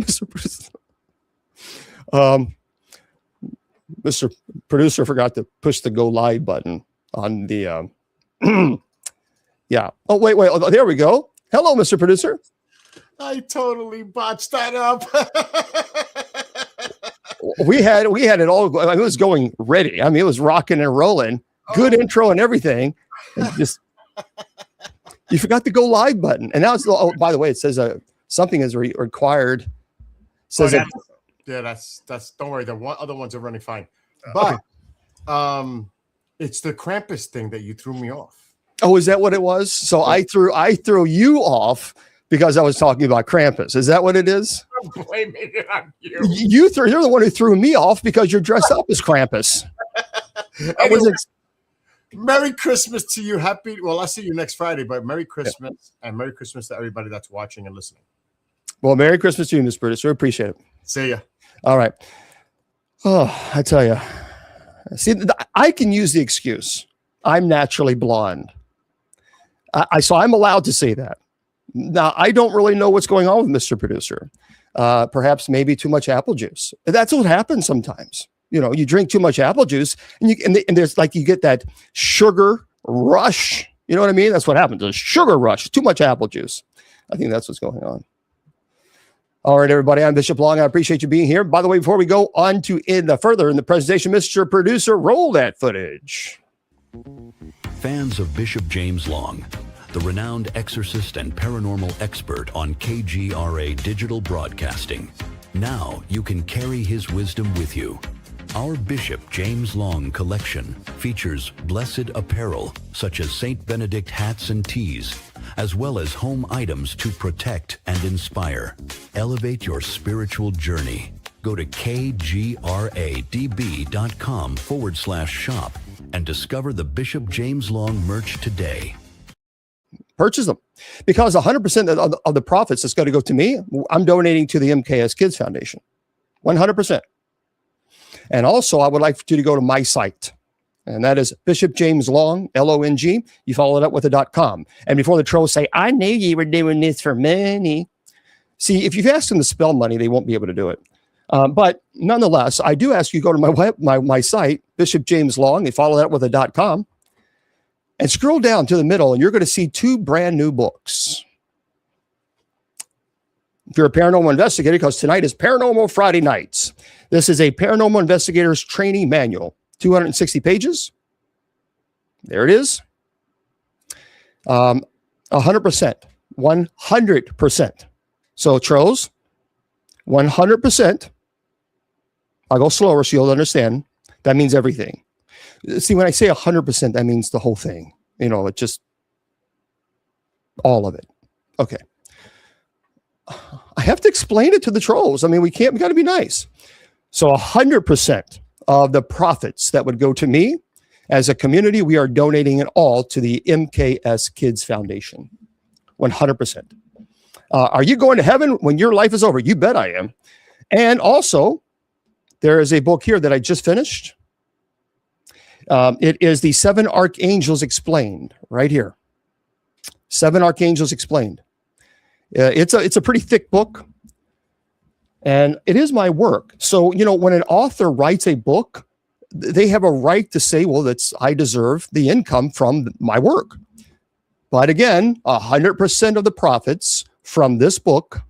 Mr. Producer. Mr. Producer forgot to push the go live button on the. Yeah. Oh, wait. Oh, there we go. Hello, Mr. Producer. I totally botched that up. we had it all. It was going ready. I mean, it was rocking and rolling. Good intro and everything. And just you forgot the go live button. And now it's. Oh, by the way, it says something is required. Says that's. Don't worry. The other ones are running fine. But it's the Krampus thing that you threw me off. Oh, is that what it was? So I threw you off because I was talking about Krampus. Is that what it is? I'm blaming it on you. You're the one who threw me off because you're dressed up as Krampus. Anyway, Merry Christmas to you. I'll see you next Friday, but Merry Christmas and Merry Christmas to everybody that's watching and listening. Well, Merry Christmas to you, Mr. Producer. Appreciate it. See ya. All right. Oh, I tell you. See, I can use the excuse. I'm naturally blonde. So I'm allowed to say that. Now, I don't really know what's going on with Mr. Producer. Perhaps maybe too much apple juice. That's what happens sometimes. You know, you drink too much apple juice and there's like you get that sugar rush. You know what I mean? That's what happens. A sugar rush, too much apple juice. I think that's what's going on. All right, everybody. I'm Bishop Long. I appreciate you being here. By the way, before we go on to further in the presentation, Mr. Producer, roll that footage. Fans of Bishop James Long, the renowned exorcist and paranormal expert on KGRA digital broadcasting. Now you can carry his wisdom with you. Our Bishop James Long collection features blessed apparel such as St. Benedict hats and tees, as well as home items to protect and inspire. Elevate your spiritual journey. Go to kgradb.com/shop and discover the Bishop James Long merch today. Purchase them because 100% of the profits that's going to go to me, I'm donating to the MKS Kids Foundation. 100%. And also, I would like you to go to my site, and that is Bishop James Long, Long. You follow it up with a .com. And before the trolls say, I knew you were doing this for money. See, if you've asked them to spell money, they won't be able to do it. But nonetheless, I do ask you to go to my site, Bishop James Long, and follow that with a .com. And scroll down to the middle, and you're going to see 2 brand new books. If you're a paranormal investigator, because tonight is Paranormal Friday Nights. This is a paranormal investigator's training manual, 260 pages. There it is. 100%. 100%. So, trolls, 100%. I'll go slower so you'll understand. That means everything. See, when I say 100%, that means the whole thing. You know, it just all of it. Okay. I have to explain it to the trolls. I mean, we got to be nice. So 100% of the profits that would go to me as a community, we are donating it all to the MKS Kids Foundation. 100%. Are you going to heaven when your life is over? You bet I am. And also, there is a book here that I just finished. It is the 7 Archangels Explained, right here. 7 Archangels Explained. It's a pretty thick book, and it is my work. So, you know, when an author writes a book, they have a right to say, well, I deserve the income from my work. But again, 100% of the profits from this book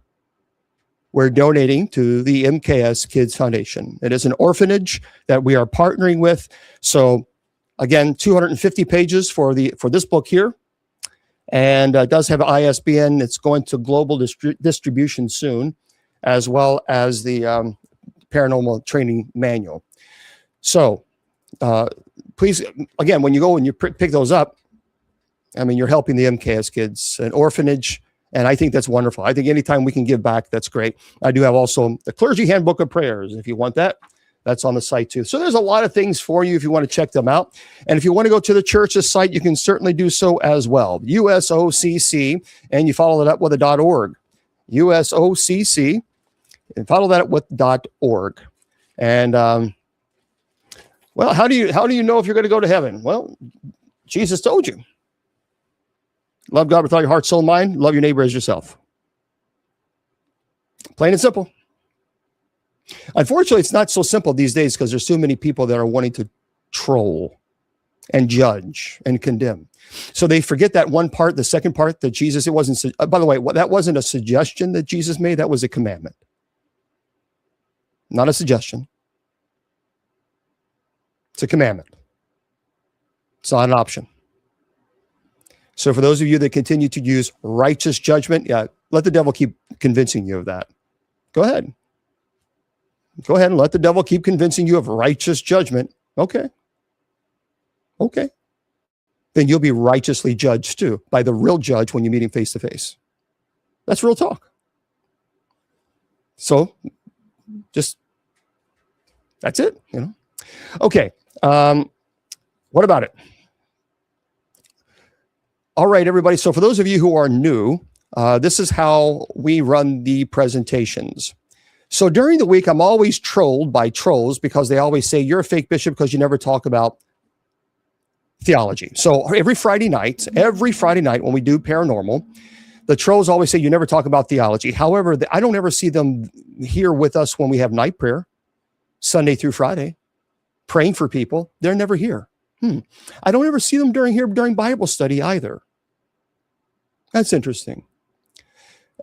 we're donating to the MKS Kids Foundation. It is an orphanage that we are partnering with. So again, 250 pages for this book here. And it does have an ISBN. It's going to global distribution soon, as well as the paranormal training manual. So please, again, when you go and you pick those up, I mean, you're helping the MKS Kids, an orphanage. And I think that's wonderful. I think anytime we can give back, that's great. I do have also the Clergy Handbook of Prayers. If you want that, that's on the site too. So there's a lot of things for you if you want to check them out. And if you want to go to the church's site, you can certainly do so as well. USOCC, and you follow that up with a .org. USOCC, and follow that up with .org. And well, how do you know if you're going to go to heaven? Well, Jesus told you. Love God with all your heart, soul, mind. Love your neighbor as yourself. Plain and simple. Unfortunately, it's not so simple these days because there's so many people that are wanting to troll and judge and condemn. So they forget that one part, the second part that Jesus, it wasn't, by the way, that wasn't a suggestion that Jesus made. That was a commandment. Not a suggestion. It's a commandment. It's not an option. So for those of you that continue to use righteous judgment, yeah, let the devil keep convincing you of that. Go ahead. Go ahead and let the devil keep convincing you of righteous judgment. Okay. Okay. Then you'll be righteously judged too by the real judge when you meet him face to face. That's real talk. So just, that's it, you know? Okay. What about it? All right, everybody. So for those of you who are new, this is how we run the presentations. So during the week, I'm always trolled by trolls because they always say, you're a fake bishop because you never talk about theology. So every Friday night when we do paranormal, the trolls always say, you never talk about theology. However, I don't ever see them here with us when we have night prayer, Sunday through Friday, praying for people. They're never here. I don't ever see them during Bible study either. That's interesting.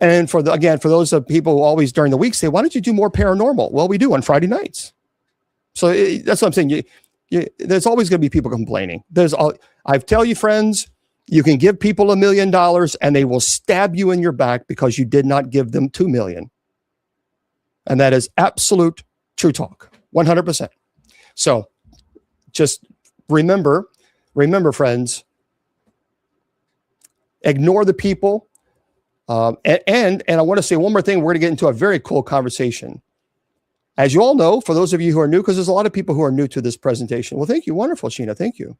And for those of people who always during the week say, why don't you do more paranormal? Well, we do on Friday nights. So that's what I'm saying. There's always going to be people complaining. I tell you, friends, you can give people $1 million and they will stab you in your back because you did not give them 2 million. And that is absolute true talk, 100%. So just remember, friends, ignore the people. And I want to say one more thing. We're going to get into a very cool conversation. As you all know, for those of you who are new, because there's a lot of people who are new to this presentation. Well, thank you. Wonderful, Sheena. Thank you.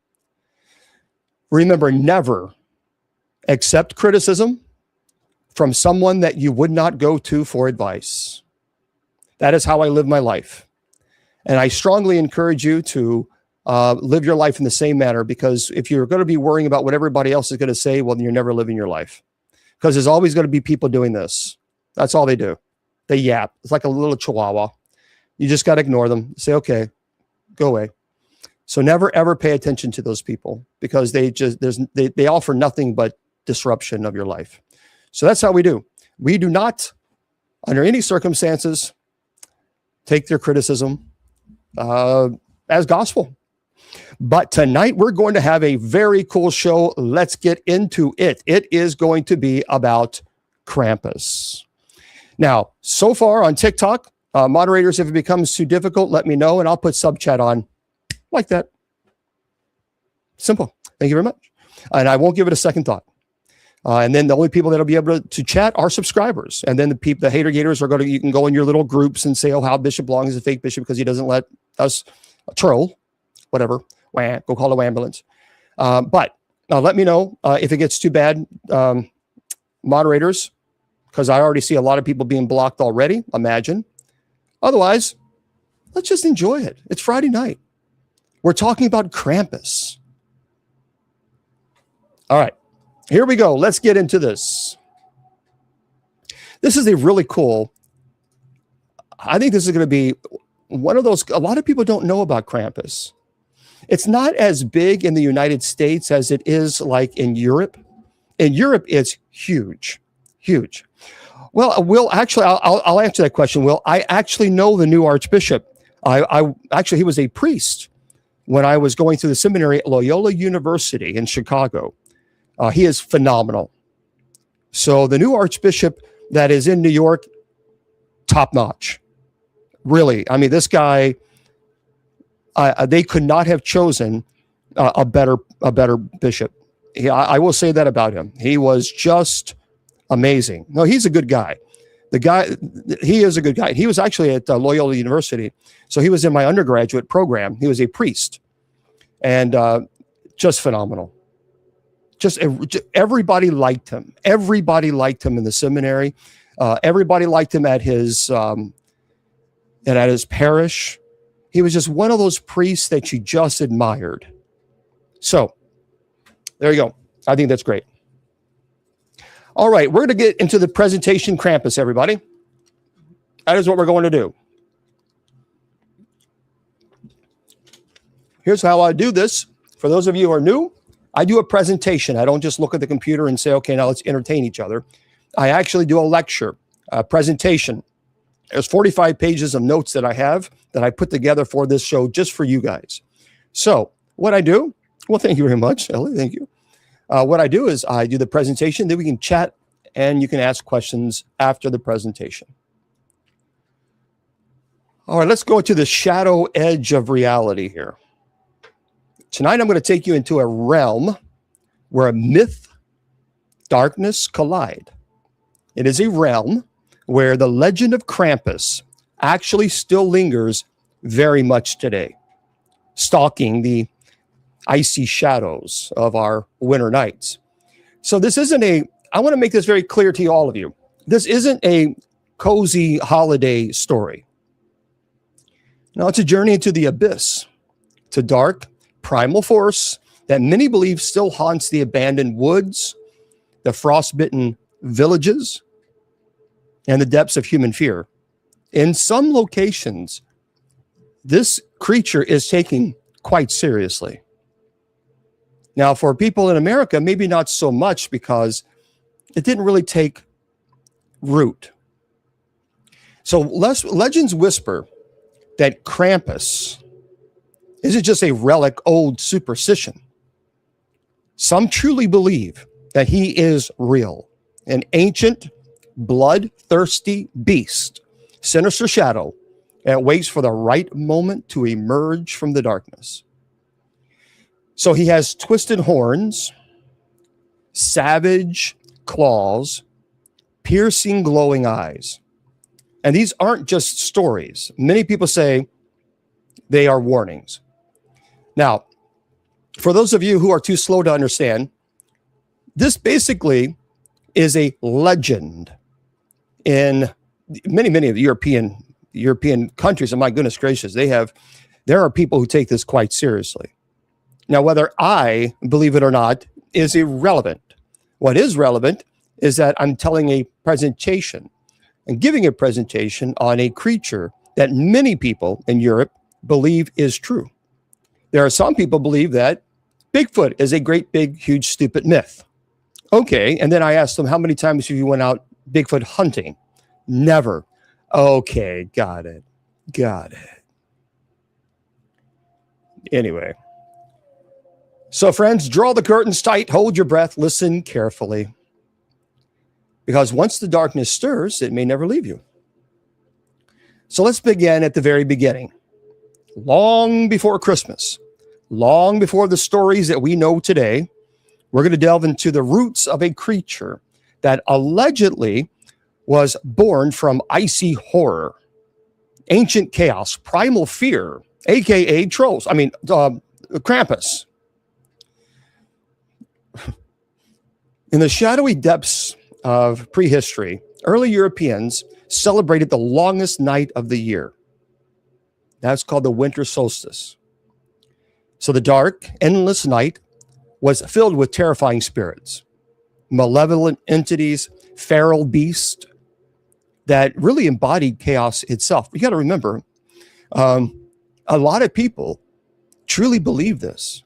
Remember, never accept criticism from someone that you would not go to for advice. That is how I live my life. And I strongly encourage you to live your life in the same manner, because if you're going to be worrying about what everybody else is going to say, well, then you're never living your life. Because there's always going to be people doing this. That's all they do. They yap. It's like a little chihuahua. You just got to ignore them. Say, okay, go away. So never, ever pay attention to those people, because they offer nothing but disruption of your life. So that's how we do. We do not, under any circumstances, take their criticism as gospel. But tonight we're going to have a very cool show. Let's get into it. It is going to be about Krampus. Now, so far on TikTok, moderators, if it becomes too difficult, let me know and I'll put sub chat on like that. Simple. Thank you very much. And I won't give it a second thought. And then the only people that'll be able to chat are subscribers. And then the hater gators are going to, you can go in your little groups and say, oh, how Bishop Long is a fake bishop because he doesn't let us troll, whatever. Go call the ambulance. But let me know if it gets too bad, moderators, because I already see a lot of people being blocked already. Imagine. Otherwise, let's just enjoy it. It's Friday night. We're talking about Krampus. All right, here we go. Let's get into this. This is a really cool. I think this is going to be one of those. A lot of people don't know about Krampus. It's not as big in the United States as it is like in Europe. In Europe, it's huge, huge. Well, Will, actually, I'll answer that question, Will. I actually know the new Archbishop. I actually, he was a priest when I was going through the seminary at Loyola University in Chicago. He is phenomenal. So the new Archbishop that is in New York, top notch. Really, I mean, this guy, they could not have chosen a better bishop. I will say that about him. He was just amazing. No, he's a good guy. He is a good guy. He was actually at Loyola University. So he was in my undergraduate program. He was a priest and just phenomenal. Just everybody liked him. Everybody liked him in the seminary. Everybody liked him at his parish. He was just one of those priests that you just admired. So there you go. I think that's great. All right, we're going to get into the presentation Krampus, everybody. That is what we're going to do. Here's how I do this. For those of you who are new, I do a presentation. I don't just look at the computer and say, okay, now let's entertain each other. I actually do a lecture, a presentation. There's 45 pages of notes that I have that I put together for this show just for you guys. So what I do, well, thank you very much, Ellie, thank you. What I do is I do the presentation, then we can chat and you can ask questions after the presentation. All right, let's go to the shadow edge of reality here. Tonight, I'm going to take you into a realm where myth, darkness collide. It is a realm where the legend of Krampus actually still lingers very much today, stalking the icy shadows of our winter nights. So this isn't I want to make this very clear to all of you. This isn't a cozy holiday story. No, it's a journey into the abyss, to dark, primal force that many believe still haunts the abandoned woods, the frostbitten villages, and the depths of human fear. In some locations, this creature is taken quite seriously. Now, for people in America, maybe not so much because it didn't really take root. So legends whisper that Krampus isn't just a relic old superstition. Some truly believe that he is real, an ancient, bloodthirsty beast, sinister shadow that waits for the right moment to emerge from the darkness. So he has twisted horns, savage claws, piercing glowing eyes. And these aren't just stories. Many people say they are warnings. Now, for those of you who are too slow to understand, this basically is a legend in many of the European countries. And my goodness gracious, there are people who take this quite seriously. Now, whether I believe it or not is irrelevant. What is relevant is that I'm telling a presentation and giving a presentation on a creature that many people in Europe believe is true. There are some people believe that Bigfoot is a great, big, huge, stupid myth. Okay, and then I asked them, how many times have you went out Bigfoot hunting? Never. Okay, got it. Anyway. So friends, draw the curtains tight, hold your breath, listen carefully. Because once the darkness stirs, it may never leave you. So let's begin at the very beginning. Long before Christmas, long before the stories that we know today, we're going to delve into the roots of a creature that allegedly was born from icy horror, ancient chaos, primal fear, aka trolls. Krampus. In the shadowy depths of prehistory, early Europeans celebrated the longest night of the year. That's called the winter solstice. So the dark, endless night was filled with terrifying spirits, malevolent entities, feral beasts that really embodied chaos itself. You got to remember, a lot of people truly believe this.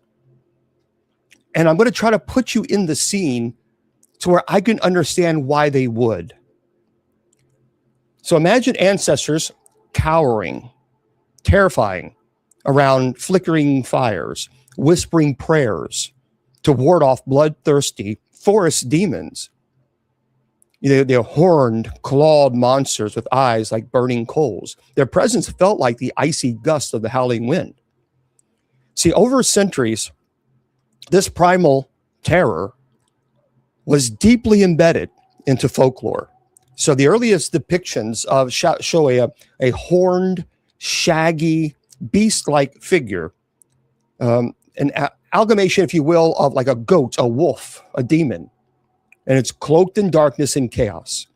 And I'm going to try to put you in the scene to where I can understand why they would. So imagine ancestors cowering, terrifying around flickering fires, whispering prayers to ward off bloodthirsty forest demons. They're horned, clawed monsters with eyes like burning coals. Their presence felt like the icy gust of the howling wind. See, over centuries, this primal terror was deeply embedded into folklore. So the earliest depictions of show a horned, shaggy, beast-like figure, an amalgamation, if you will, of like a goat, a wolf, a demon, and it's cloaked in darkness and chaos.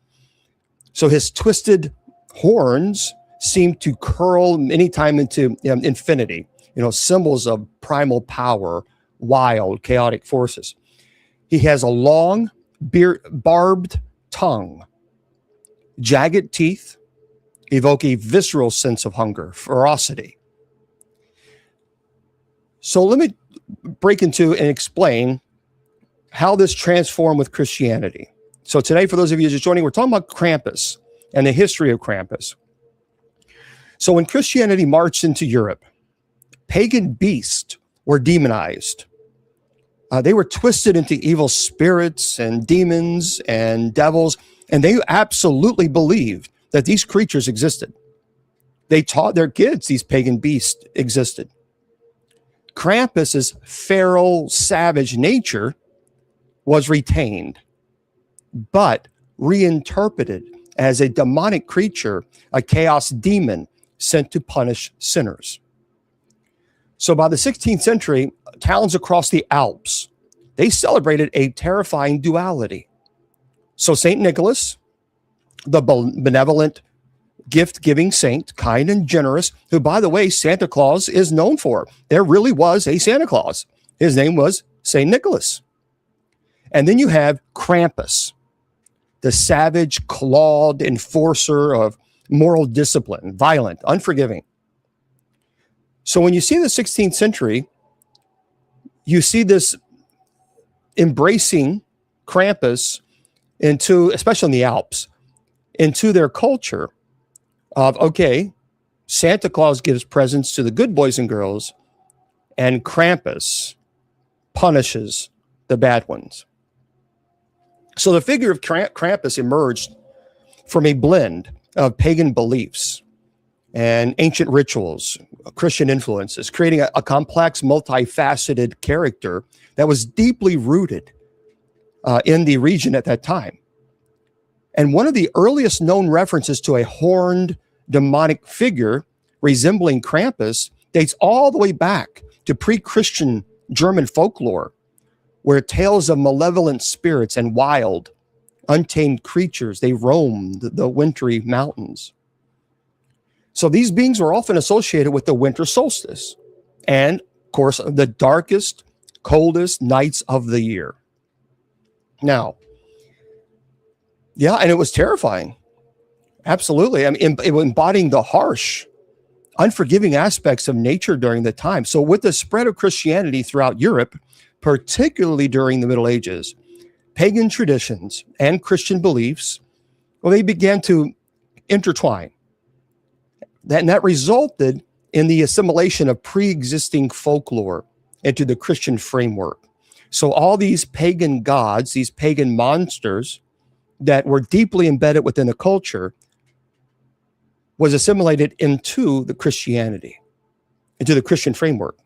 So his twisted horns seem to curl many time into infinity, symbols of primal power, wild, chaotic forces. He has a long, barbed tongue, jagged teeth, evoke a visceral sense of hunger, ferocity. So let me break into and explain how this transformed with Christianity. So today, for those of you just joining, we're talking about Krampus and the history of Krampus. So when Christianity marched into Europe, pagan beasts were demonized. They were twisted into evil spirits and demons and devils, and they absolutely believed that these creatures existed. They taught their kids these pagan beasts existed. Krampus's feral, savage nature was retained, but reinterpreted as a demonic creature, a chaos demon sent to punish sinners. So by the 16th century, towns across the Alps, they celebrated a terrifying duality. So St. Nicholas, the benevolent, gift-giving saint, kind and generous, who, by the way, Santa Claus is known for. There really was a Santa Claus. His name was St. Nicholas. And then you have Krampus, the savage, clawed enforcer of moral discipline, violent, unforgiving. So when you see the 16th century, you see this embracing Krampus into, especially in the Alps, into their culture of, okay, Santa Claus gives presents to the good boys and girls, and Krampus punishes the bad ones. So the figure of Krampus emerged from a blend of pagan beliefs and ancient rituals, Christian influences, creating a complex, multifaceted character that was deeply rooted in the region at that time. And one of the earliest known references to a horned demonic figure resembling Krampus dates all the way back to pre-Christian German folklore, where tales of malevolent spirits and wild, untamed creatures, they roamed the wintry mountains. So these beings were often associated with the winter solstice and, of course, the darkest, coldest nights of the year. Now, yeah, and it was terrifying. Absolutely. I mean, embodying the harsh, unforgiving aspects of nature during the time. So with the spread of Christianity throughout Europe, particularly during the Middle Ages, pagan traditions and Christian beliefs, well, they began to intertwine. That resulted in the assimilation of pre-existing folklore into the Christian framework. So all these pagan gods, these pagan monsters that were deeply embedded within the culture was assimilated into the Christianity, into the Christian framework.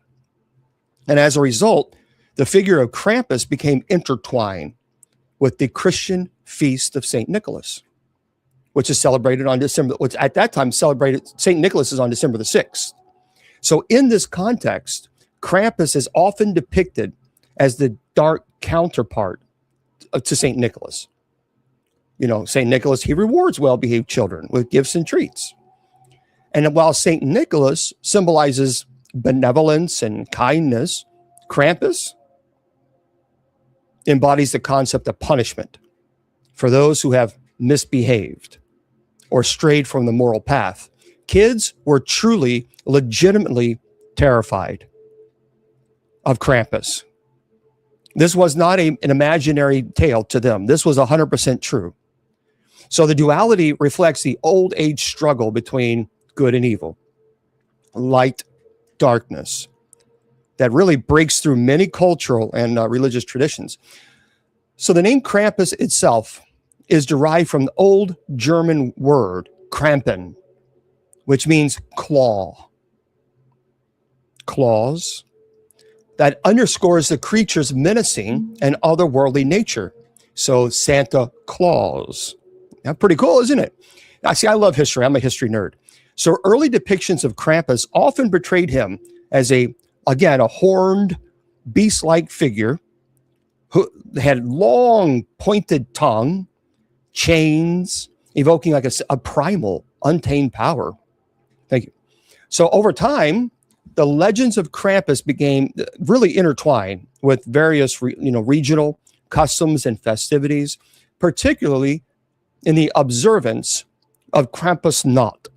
And as a result, the figure of Krampus became intertwined with the Christian feast of St. Nicholas, which is celebrated on December, which at that time celebrated, St. Nicholas is on December the 6th. So in this context, Krampus is often depicted as the dark counterpart to St. Nicholas. You know, St. Nicholas, he rewards well-behaved children with gifts and treats. And while St. Nicholas symbolizes benevolence and kindness, Krampus embodies the concept of punishment for those who have misbehaved or strayed from the moral path. Kids were truly, legitimately terrified of Krampus. This was not an imaginary tale to them. This was 100% true. So the duality reflects the old age struggle between good and evil, light, darkness, that really breaks through many cultural and religious traditions. So the name Krampus itself is derived from the old German word, Krampen, which means claw. Claws. That underscores the creature's menacing and otherworldly nature. So Santa Claus. Yeah, pretty cool, isn't it? I see, I love history. I'm a history nerd. So early depictions of Krampus often portrayed him as a horned, beast-like figure who had long, pointed tongue, chains, evoking like a primal, untamed power. Thank you. So over time, the legends of Krampus became really intertwined with various, regional customs and festivities, particularly in the observance of Krampusnacht,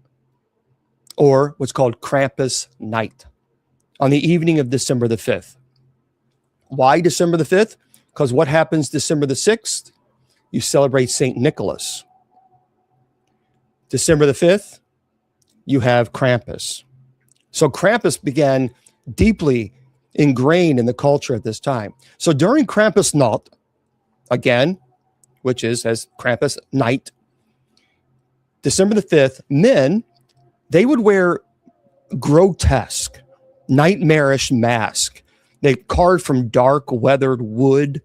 or what's called Krampus night on the evening of December the 5th. Why December the 5th? Because what happens December the 6th? You celebrate St. Nicholas. December the 5th, you have Krampus. So Krampus began deeply ingrained in the culture at this time. So during Krampusnacht, again, which is as Krampus night, December the 5th, men, they would wear grotesque, nightmarish masks. They carved from dark, weathered wood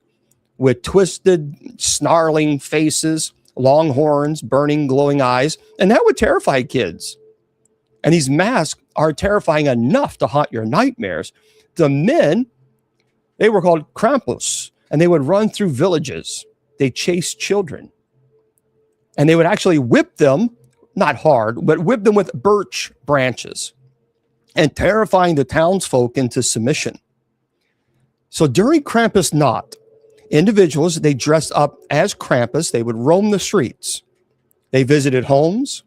with twisted, snarling faces, long horns, burning, glowing eyes, and that would terrify kids. And these masks are terrifying enough to haunt your nightmares. The men, they were called Krampus, and they would run through villages. They chased children. And they would actually whip them, not hard, but whip them with birch branches and terrifying the townsfolk into submission. So during Krampusnacht, individuals, they dressed up as Krampus. They would roam the streets. They visited homes,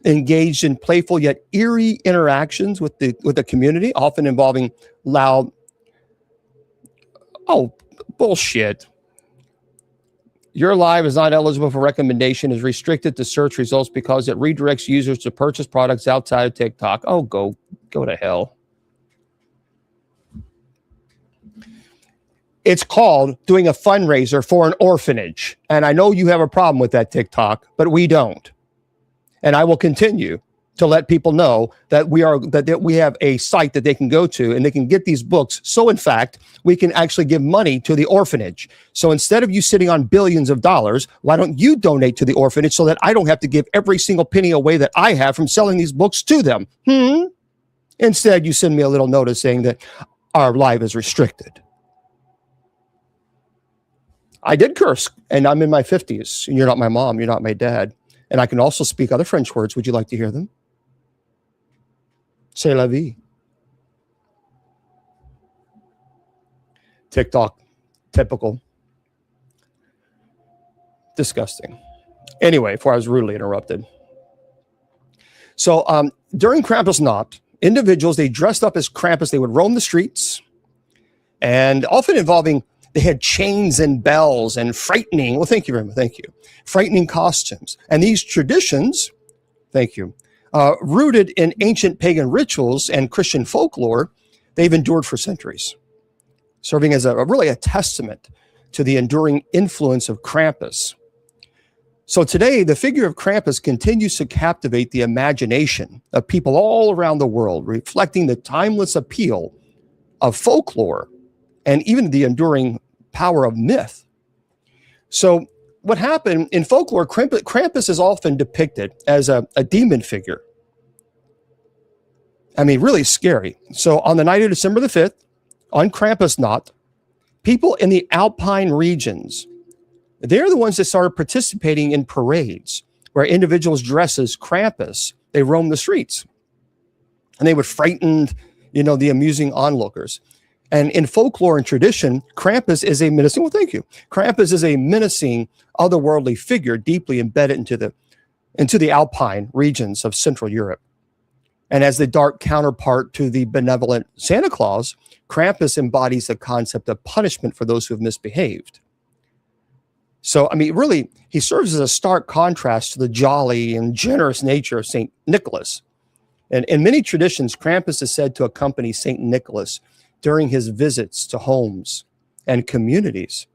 engaged in playful yet eerie interactions with the community, often involving loud, oh, bullshit. Your live is not eligible for recommendation, is restricted to search results because it redirects users to purchase products outside of TikTok. Oh, go to hell. It's called doing a fundraiser for an orphanage. And I know you have a problem with that, TikTok, but we don't. And I will continue to let people know that we have a site that they can go to and they can get these books. So in fact, we can actually give money to the orphanage. So instead of you sitting on billions of dollars, why don't you donate to the orphanage so that I don't have to give every single penny away that I have from selling these books to them? Instead, you send me a little notice saying that our live is restricted. I did curse, and I'm in my 50s, and you're not my mom, you're not my dad. And I can also speak other French words. Would you like to hear them? C'est la vie. TikTok, typical. Disgusting. Anyway, before I was rudely interrupted. So during Krampusnacht, individuals, they dressed up as Krampus. They would roam the streets, and often involving, they had chains and bells and frightening, well, thank you very much, thank you, frightening costumes. And these traditions, thank you, rooted in ancient pagan rituals and Christian folklore, they've endured for centuries, serving as really a testament to the enduring influence of Krampus. So today, the figure of Krampus continues to captivate the imagination of people all around the world, reflecting the timeless appeal of folklore and even the enduring power of myth. So what happened in folklore, Krampus is often depicted as a demon figure. I mean, really scary. So on the night of December the 5th, on Krampusnacht, people in the Alpine regions, they're the ones that started participating in parades where individuals dressed as Krampus, they roam the streets. And they would frighten, the amusing onlookers. And in folklore and tradition, Krampus is a menacing, well, thank you. Krampus is a menacing, otherworldly figure deeply embedded into the Alpine regions of Central Europe. And as the dark counterpart to the benevolent Santa Claus, Krampus embodies the concept of punishment for those who have misbehaved. So, I mean, really, he serves as a stark contrast to the jolly and generous nature of St. Nicholas. And in many traditions, Krampus is said to accompany St. Nicholas during his visits to homes and communities,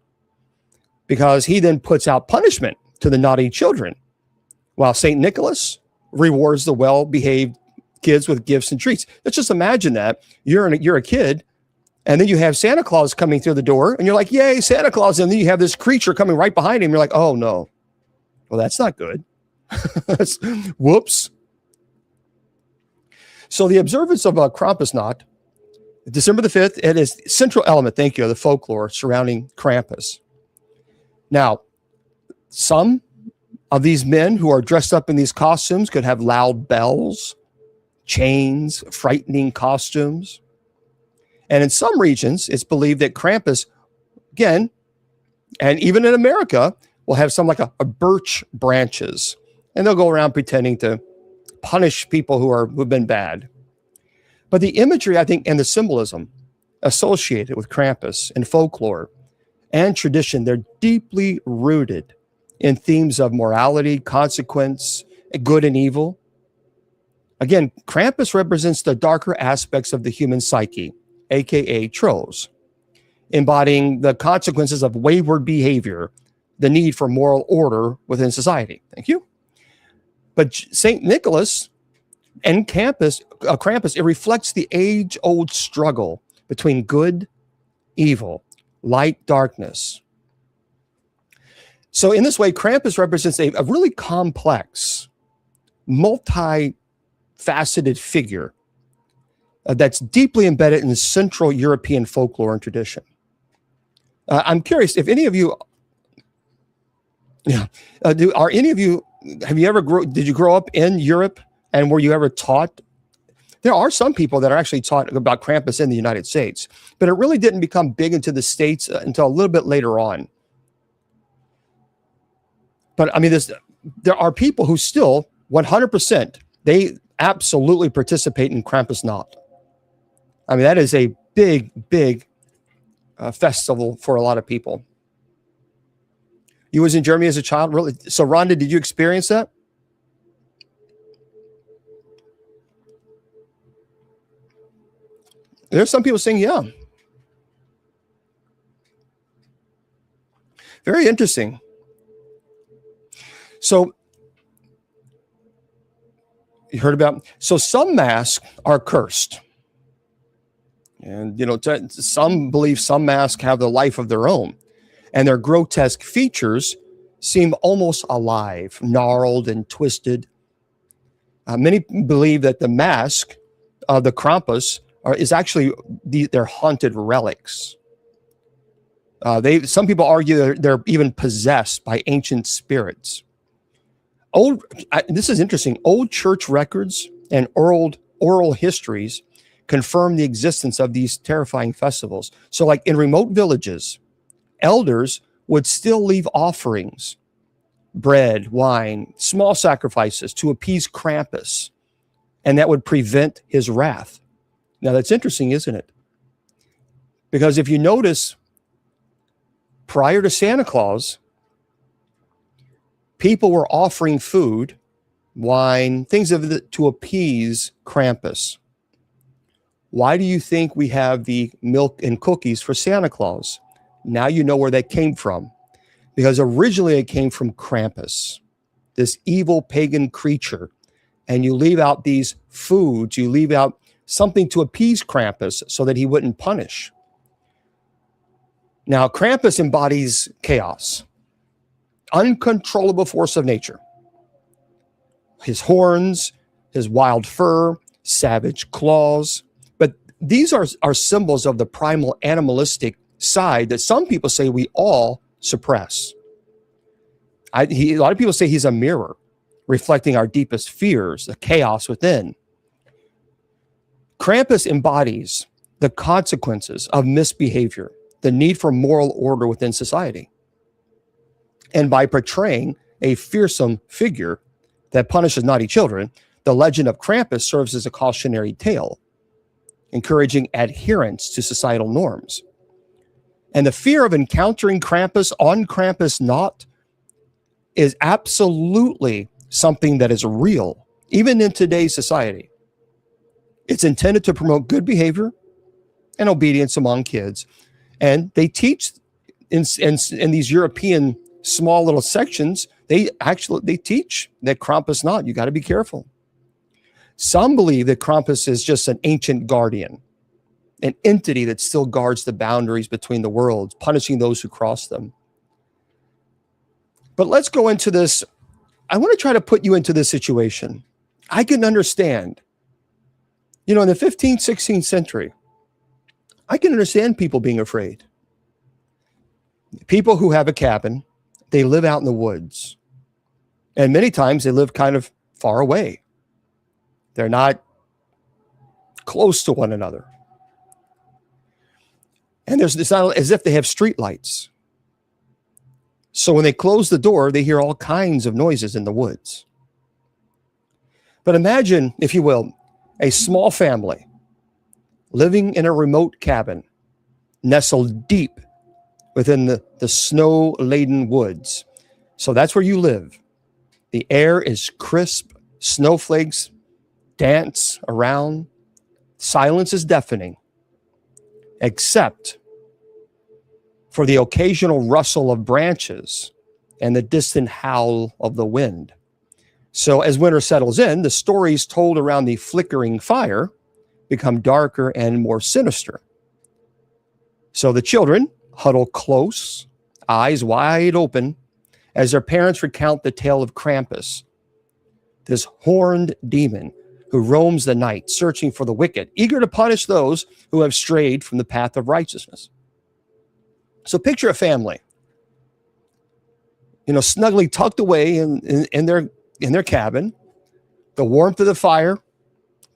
because he then puts out punishment to the naughty children, while St. Nicholas rewards the well-behaved kids with gifts and treats. Let's just imagine that you're a kid, and then you have Santa Claus coming through the door, and you're like, yay, Santa Claus. And then you have this creature coming right behind him. You're like, oh, no. Well, that's not good. Whoops. So the observance of Krampusnacht, December the 5th, it is central element, thank you, of the folklore surrounding Krampus. Now, some of these men who are dressed up in these costumes could have loud bells, chains, frightening costumes. And in some regions, it's believed that Krampus, again, and even in America, will have some like a birch branches. And they'll go around pretending to punish people who've been bad. But the imagery, I think, and the symbolism associated with Krampus and folklore and tradition, they're deeply rooted in themes of morality, consequence, good and evil. Again, Krampus represents the darker aspects of the human psyche, aka trolls, embodying the consequences of wayward behavior, the need for moral order within society. Thank you. But St. Nicholas and Krampus, it reflects the age-old struggle between good, evil, light, darkness. So in this way, Krampus represents a really complex, multi-faceted figure that's deeply embedded in Central European folklore and tradition. I'm curious if any of you, did you grow up in Europe, and were you ever taught? There are some people that are actually taught about Krampus in the United States, but it really didn't become big into the States until a little bit later on. But I mean, there are people who still 100%, they absolutely participate in Krampusnacht. I mean, that is a big, big festival for a lot of people. You was in Germany as a child, really? So, Rhonda, did you experience that? There's some people saying, yeah. Very interesting. So, you heard about, so some masks are cursed. And, some believe some masks have the life of their own. And their grotesque features seem almost alive, gnarled and twisted. Many believe that the mask of the Krampus is actually their haunted relics. Some people argue they're even possessed by ancient spirits. This is interesting. Old church records and oral histories confirm the existence of these terrifying festivals. So, like in remote villages, elders would still leave offerings, bread, wine, small sacrifices to appease Krampus, and that would prevent his wrath. Now, that's interesting, isn't it? Because if you notice, prior to Santa Claus, people were offering food, wine, things to appease Krampus. Why do you think we have the milk and cookies for Santa Claus? Now you know where that came from. Because originally it came from Krampus, this evil pagan creature. And you leave out these foods, you leave out something to appease Krampus so that he wouldn't punish. Now, Krampus embodies chaos, uncontrollable force of nature. His horns, his wild fur, savage claws. But these are symbols of the primal animalistic side that some people say we all suppress. A lot of people say he's a mirror, reflecting our deepest fears, the chaos within. Krampus embodies the consequences of misbehavior, the need for moral order within society. And by portraying a fearsome figure that punishes naughty children, the legend of Krampus serves as a cautionary tale, encouraging adherence to societal norms. And the fear of encountering Krampus on Krampusnacht is absolutely something that is real, even in today's society. It's intended to promote good behavior and obedience among kids. And they teach in these European small little sections, they teach that Krampusnacht, you got to be careful. Some believe that Krampus is just an ancient guardian, an entity that still guards the boundaries between the worlds, punishing those who cross them. But let's go into this. I want to try to put you into this situation. I can understand, in the 15th, 16th century, I can understand people being afraid. People who have a cabin, they live out in the woods. And many times they live kind of far away. They're not close to one another. And it's not as if they have street lights. So when they close the door, they hear all kinds of noises in the woods. But imagine, if you will, a small family living in a remote cabin, nestled deep within the snow-laden woods. So that's where you live. The air is crisp, snowflakes dance around, silence is deafening, except for the occasional rustle of branches and the distant howl of the wind. So as winter settles in, the stories told around the flickering fire become darker and more sinister. So the children huddle close, eyes wide open, as their parents recount the tale of Krampus, this horned demon who roams the night, searching for the wicked, eager to punish those who have strayed from the path of righteousness. So picture a family, snugly tucked away in their cabin, the warmth of the fire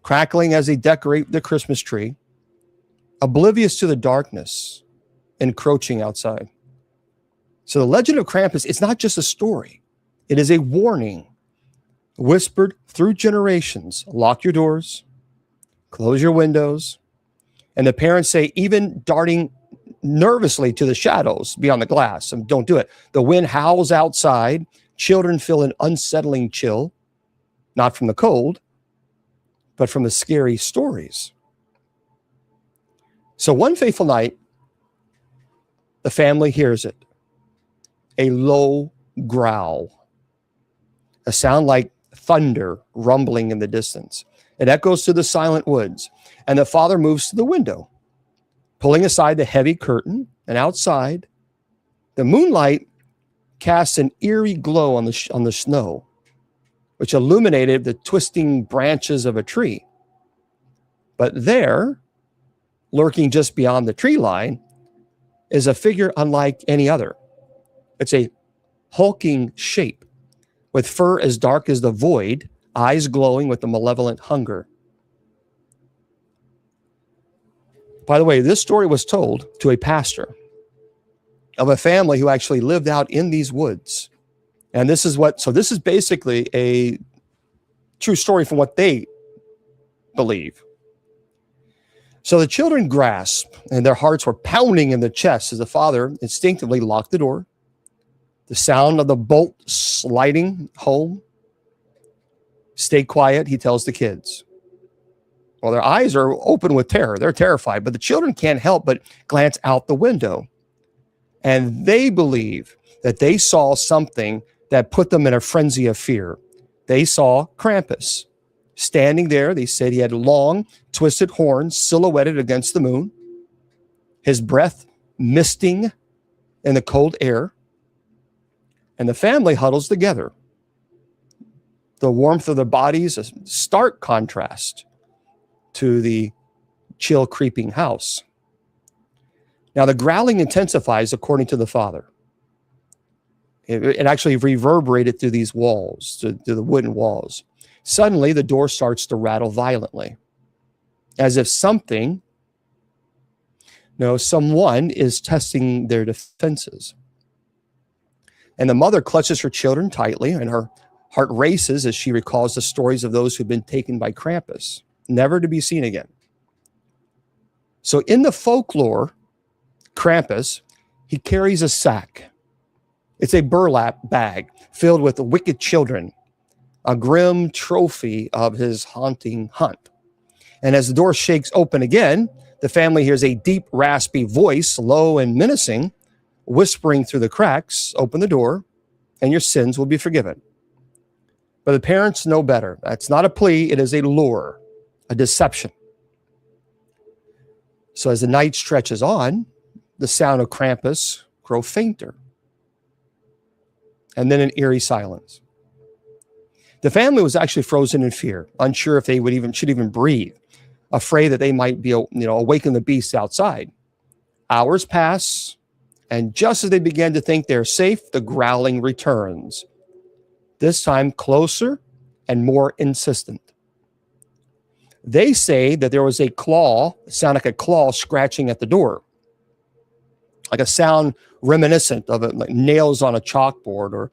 crackling as they decorate the Christmas tree, oblivious to the darkness encroaching outside. So the legend of Krampus, it's not just a story. It is a warning whispered through generations. Lock your doors, close your windows. And the parents say, even darting nervously to the shadows beyond the glass, and don't do it. The wind howls outside. Children feel an unsettling chill, not from the cold, but from the scary stories. So one fateful night, the family hears it. A low growl, a sound like thunder rumbling in the distance. It echoes through the silent woods, and the father moves to the window, pulling aside the heavy curtain, and outside, the moonlight casts an eerie glow on the snow, which illuminated the twisting branches of a tree. But there, lurking just beyond the tree line, is a figure unlike any other. It's a hulking shape with fur as dark as the void, eyes glowing with a malevolent hunger. By the way, this story was told to a pastor of a family who actually lived out in these woods. And this is basically a true story from what they believe. So the children grasped, and their hearts were pounding in their chests as the father instinctively locked the door. The sound of the bolt sliding home. Stay quiet, he tells the kids. Well, their eyes are open with terror. They're terrified, but the children can't help but glance out the window. And they believe that they saw something that put them in a frenzy of fear. They saw Krampus standing there. They said he had long, twisted horns silhouetted against the moon, his breath misting in the cold air. And the family huddles together. The warmth of their bodies, a stark contrast to the chill creeping house. Now the growling intensifies according to the father. It actually reverberated through these walls, to the wooden walls. Suddenly the door starts to rattle violently, as if someone is testing their defenses. And the mother clutches her children tightly, and her heart races as she recalls the stories of those who've been taken by Krampus, never to be seen again. So in the folklore, Krampus, he carries a sack. It's a burlap bag filled with wicked children, a grim trophy of his haunting hunt. And as the door shakes open again, the family hears a deep, raspy voice, low and menacing, whispering through the cracks, "Open the door, and your sins will be forgiven." But the parents know better. That's not a plea. It is a lure, a deception. So as the night stretches on, the sound of Krampus grows fainter. And then an eerie silence. The family was actually frozen in fear, unsure if they should even breathe, afraid that they might be, awaken the beasts outside. Hours pass, and just as they begin to think they're safe, the growling returns. This time closer and more insistent. They say that there was a claw, sound like a claw scratching at the door, like a sound reminiscent of like nails on a chalkboard, or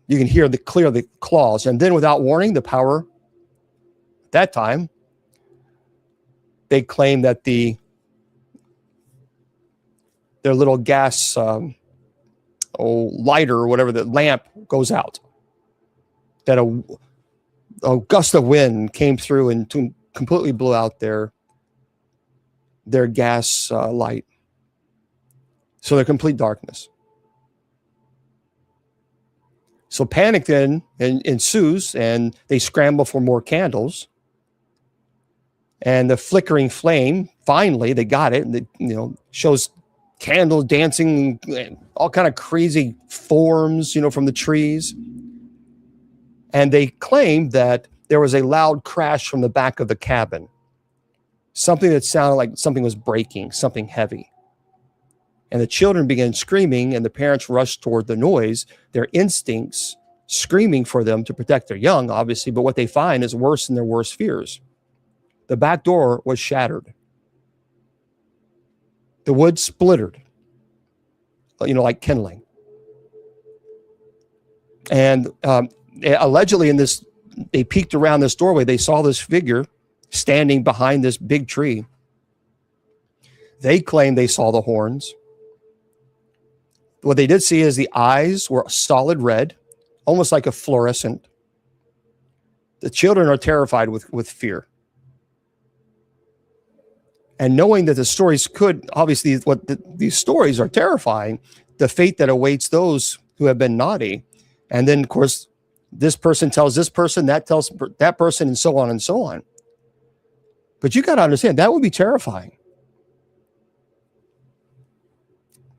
You can hear the claws. And then without warning, the power, at that time, they claim that their little gas lighter or whatever, the lamp goes out. That a gust of wind came through and completely blew out their gas light. So they're complete darkness. So panic then ensues, and they scramble for more candles. And the flickering flame, finally, they got it. And it, shows candles dancing, all kind of crazy forms, from the trees. And they claimed that there was a loud crash from the back of the cabin. Something that sounded like something was breaking, something heavy. And the children began screaming, and the parents rushed toward the noise, their instincts screaming for them to protect their young, obviously, but what they find is worse than their worst fears. The back door was shattered. The wood splintered, like kindling. And allegedly they peeked around this doorway, they saw this figure standing behind this big tree. They claimed they saw the horns. What they did see is the eyes were solid red, almost like a fluorescent. The children are terrified with fear. And knowing that the stories could, obviously, these stories are terrifying, the fate that awaits those who have been naughty. And then, of course, this person tells this person, that tells that person, and so on and so on. But you got to understand, that would be terrifying.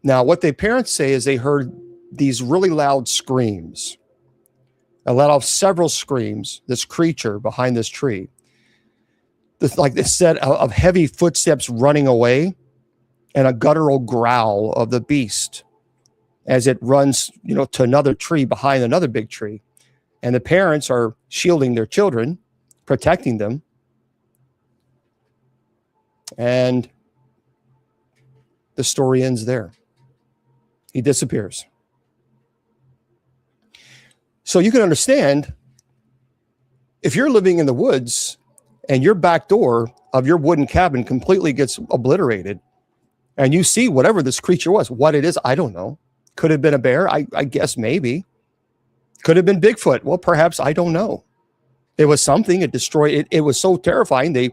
Now, what the parents say is they heard these really loud screams. I let off several screams, this creature behind this tree. Like this set of heavy footsteps running away, and a guttural growl of the beast as it runs, to another tree behind another big tree. And the parents are shielding their children, protecting them. And the story ends there. He disappears. So you can understand, if you're living in the woods and your back door of your wooden cabin completely gets obliterated, and you see whatever this creature was, what it is, I don't know. Could have been a bear? I guess maybe. Could have been Bigfoot. Well, perhaps, I don't know. It was something. It destroyed it. It was so terrifying. They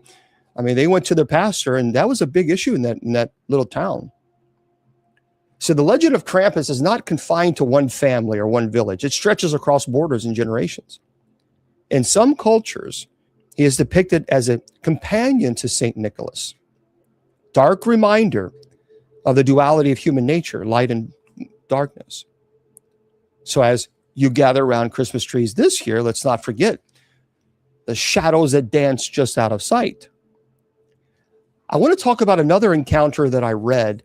went to their pastor, and that was a big issue in that little town. So the legend of Krampus is not confined to one family or one village. It stretches across borders and generations. In some cultures, he is depicted as a companion to St. Nicholas, dark reminder of the duality of human nature, light and darkness. So as you gather around Christmas trees this year, let's not forget the shadows that dance just out of sight. I want to talk about another encounter that I read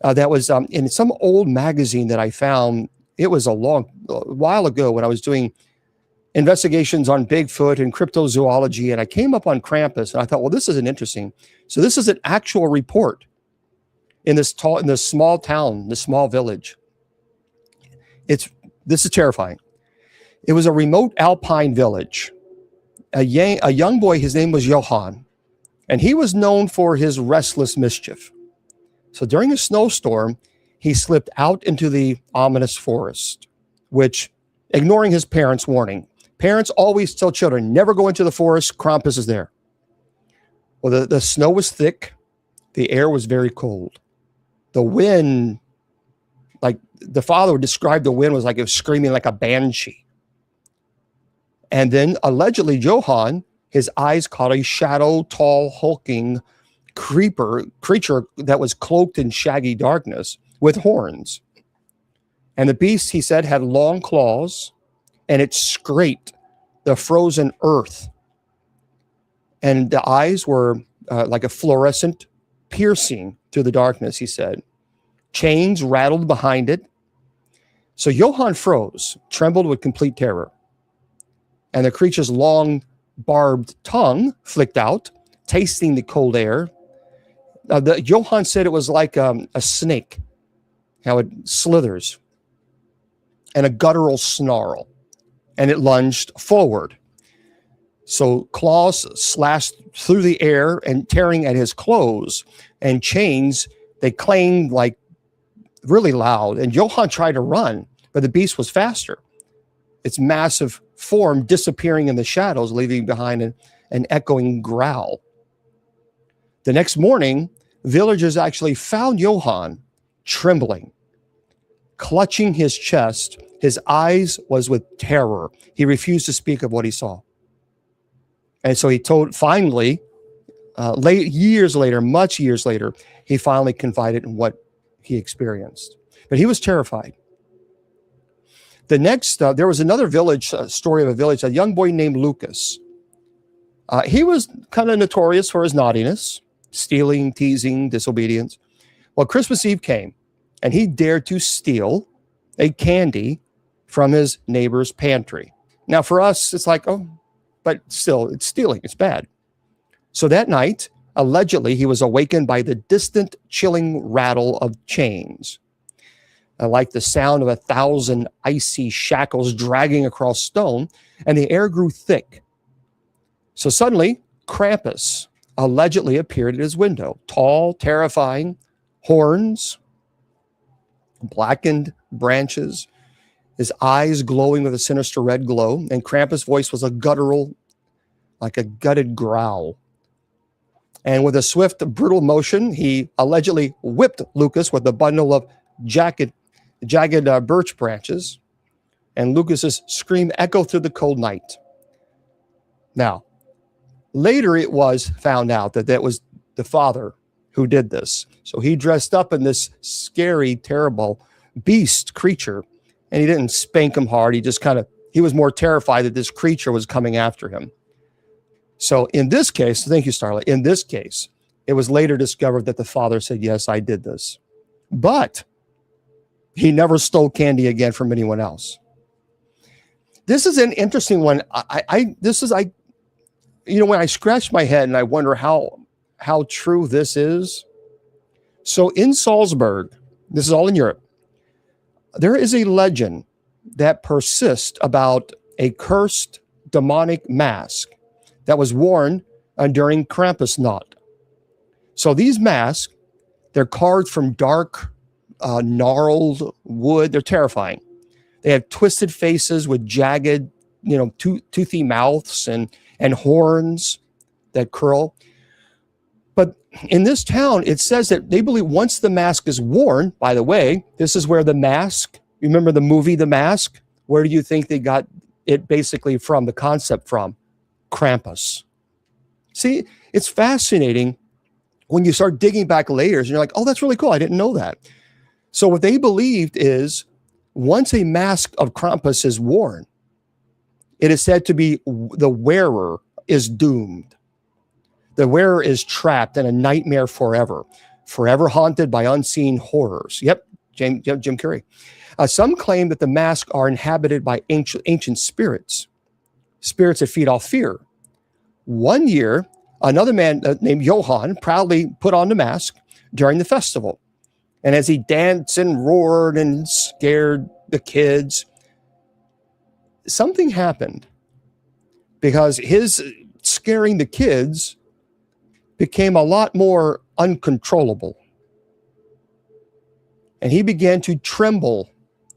that was in some old magazine that I found. It was a while ago when I was doing investigations on Bigfoot and cryptozoology, and I came up on Krampus, and I thought, well, this isn't interesting. So this is an actual report in this small town, this small village. This is terrifying. It was a remote alpine village. A young boy, his name was Johann, and he was known for his restless mischief. So during a snowstorm, he slipped out into the ominous forest, which, ignoring his parents' warning, parents always tell children, never go into the forest, Krampus is there. Well, the snow was thick. The air was very cold. The wind, like the father described, the wind was like it was screaming like a banshee. And then allegedly Johann, his eyes caught a shadow, tall, hulking creature that was cloaked in shaggy darkness with horns. And the beast, he said, had long claws, and it scraped the frozen earth. And the eyes were like a fluorescent piercing through the darkness, he said. Chains rattled behind it. So Johann froze, trembled with complete terror. And the creature's long, barbed tongue flicked out, tasting the cold air. Johann said it was like a snake, how it slithers, and a guttural snarl. and it lunged forward. So claws slashed through the air and tearing at his clothes, and chains, they clanged like really loud. And Johann tried to run, but the beast was faster. Its massive form disappearing in the shadows, leaving behind an echoing growl. The next morning, villagers actually found Johann trembling, clutching his chest. His eyes was with terror. He refused to speak of what he saw. And so he told, finally, years later, much years later, he finally confided in what he experienced. But he was terrified. The next, there was another village, story of a village, a young boy named Lucas. He was kind of notorious for his naughtiness, stealing, teasing, disobedience. Well, Christmas Eve came, and he dared to steal a candy from his neighbor's pantry. Now, for us, it's like, oh, but still, it's stealing. It's bad. So that night, allegedly, he was awakened by the distant, chilling rattle of chains, like the sound of 1,000 icy shackles dragging across stone, and the air grew thick. So suddenly, Krampus allegedly appeared at his window, tall, terrifying, horns, blackened branches, his eyes glowing with a sinister red glow, and Krampus' voice was a guttural, like a gutted growl. And with a swift, brutal motion, he allegedly whipped Lucas with a bundle of jagged birch branches, and Lucas's scream echoed through the cold night. Now, later it was found out that that was the father who did this. So he dressed up in this scary, terrible beast creature, and he didn't spank him hard. He was more terrified that this creature was coming after him. So in this case, thank you, Starlight. In this case, it was later discovered that the father said, yes, I did this. But he never stole candy again from anyone else. This is an interesting one. When I scratch my head and I wonder how true this is. So in Salzburg, this is all in Europe, there is a legend that persists about a cursed demonic mask that was worn during Krampusnacht. So these masks, they're carved from dark, gnarled wood. They're terrifying. They have twisted faces with jagged, toothy mouths and horns that curl. But in this town, it says that they believe once the mask is worn, by the way, this is where the mask, remember the movie The Mask? Where do you think they got it basically from, the concept from? Krampus. See, it's fascinating when you start digging back layers and you're like, oh, that's really cool. I didn't know that. So what they believed is once a mask of Krampus is worn, it is said to be the wearer is doomed. The wearer is trapped in a nightmare forever haunted by unseen horrors. Yep, Jim Carrey. Some claim that the masks are inhabited by ancient spirits that feed off fear. One year, another man named Johann proudly put on the mask during the festival. And as he danced and roared and scared the kids, something happened, because his scaring the kids became a lot more uncontrollable. And he began to tremble